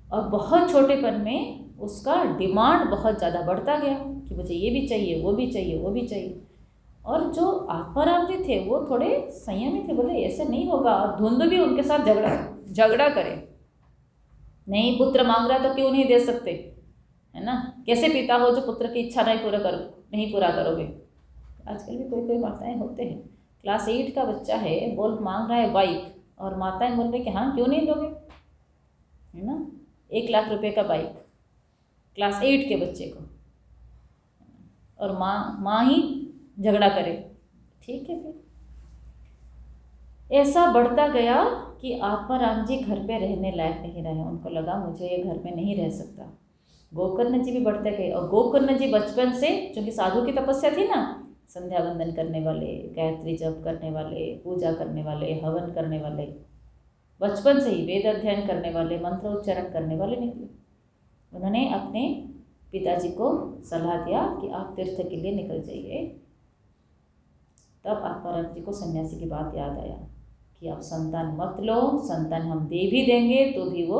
Speaker 1: और बहुत छोटेपन में उसका डिमांड बहुत ज़्यादा बढ़ता गया कि मुझे ये भी चाहिए, वो भी चाहिए, वो भी चाहिए। और जो आत्माराम जी थे वो थोड़े संयमी थे, बोले ऐसे नहीं होगा। और धुंध भी उनके साथ झगड़ा करे, नहीं पुत्र मांग रहा तो क्यों नहीं दे सकते, है ना। कैसे पिता हो जो पुत्र की इच्छा नहीं पूरा करोगे। आजकल भी कोई माताएं होते हैं, क्लास 8 का बच्चा है, मांग रहा है बाइक, और माताएं बोल रही कि हाँ क्यों नहीं दोगे, है ना। 1 लाख रुपए का बाइक क्लास 8 के बच्चे को, और माँ ही झगड़ा करे। ठीक है, फिर ऐसा बढ़ता गया कि आत्माराम जी घर पे रहने लायक नहीं रहे। उनको लगा मुझे ये घर में नहीं रह सकता। गोकर्ण जी भी बढ़ते गए, और गोकर्ण जी बचपन से, क्योंकि साधु की तपस्या थी ना, संध्या वंदन करने वाले, गायत्री जप करने वाले, पूजा करने वाले, हवन करने वाले, बचपन से ही वेद अध्ययन करने वाले, मंत्र उच्चारण करने वाले निकले। उन्होंने अपने पिताजी को सलाह दिया कि आप तीर्थ के लिए निकल जाइए। तब आत्माराम जी को सन्यासी की बात याद आया कि आप संतान मत लो, संतान हम दे भी देंगे तो भी वो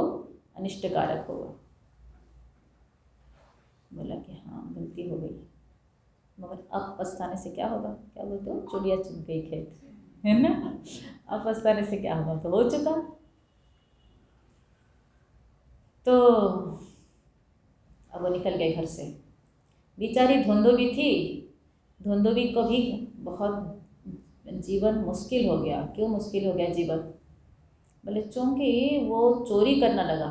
Speaker 1: अनिष्टकारक होगा। बोला कि हाँ गलती हो गई, मगर अब पछताने से क्या होगा, क्या बोलते हो, चुड़िया चुग गई खेत, है ना। अब पछताने से क्या होगा, तो हो चुका। तो अब वो निकल गए घर से। बेचारी धुंधुबी थी, धुंधुबी को भी बहुत जीवन मुश्किल हो गया। क्यों मुश्किल हो गया जीवन, बोले चूँकि वो चोरी करना लगा।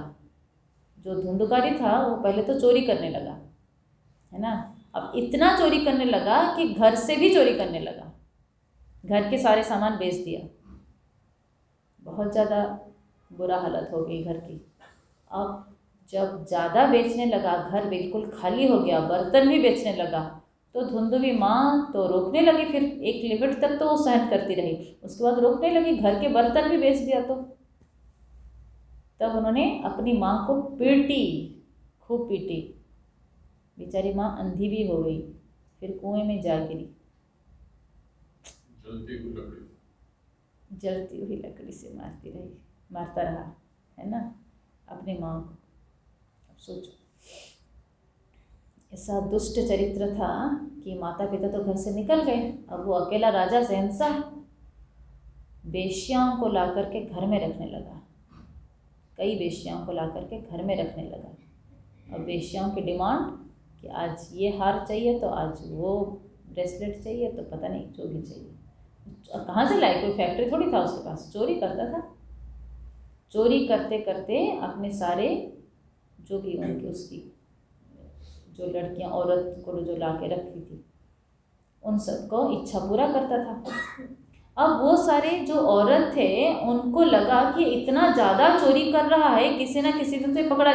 Speaker 1: जो धुंधकारी था वो पहले तो चोरी करने लगा, है ना। अब इतना चोरी करने लगा कि घर से भी चोरी करने लगा, घर के सारे सामान बेच दिया। बहुत ज़्यादा बुरा हालत हो गई घर की। अब जब ज़्यादा बेचने लगा, घर बिल्कुल खाली हो गया, बर्तन भी बेचने लगा, तो धुंधुबी माँ तो रोकने लगी। फिर एक लिमिट तक तो वो सहन करती रही, उसके बाद रोकने लगी, घर के बर्तन भी बेच दिया। तो तब उन्होंने अपनी माँ को पीटी, खूब पीटी। बेचारी माँ अंधी भी हो गई, फिर कुएं में जा गिरी, जलती हुई लकड़ी से मारता रहा, है ना, अपनी माँ को। अब सोचो, ऐसा दुष्ट चरित्र था कि माता पिता तो घर से निकल गए, अब वो अकेला राजा शहंशाह वेश्याओं को ला करके घर में रखने लगा। कई वेश्याओं को ला करके घर में रखने लगा। अब वेश्याओं की डिमांड कि आज ये हार चाहिए, तो आज वो ब्रेसलेट चाहिए, तो पता नहीं जो भी चाहिए। कहाँ से लाए, कोई फैक्ट्री थोड़ी था उसके पास, चोरी करता था। चोरी करते करते अपने सारे जो भी उनकी उसकी जो लड़कियां औरत को जो ला के रखी थी, उन सबको इच्छा पूरा करता था। अब वो सारे जो औरत थे उनको लगा कि इतना ज़्यादा चोरी कर रहा है, किसी ना किसी दिन तो पकड़ा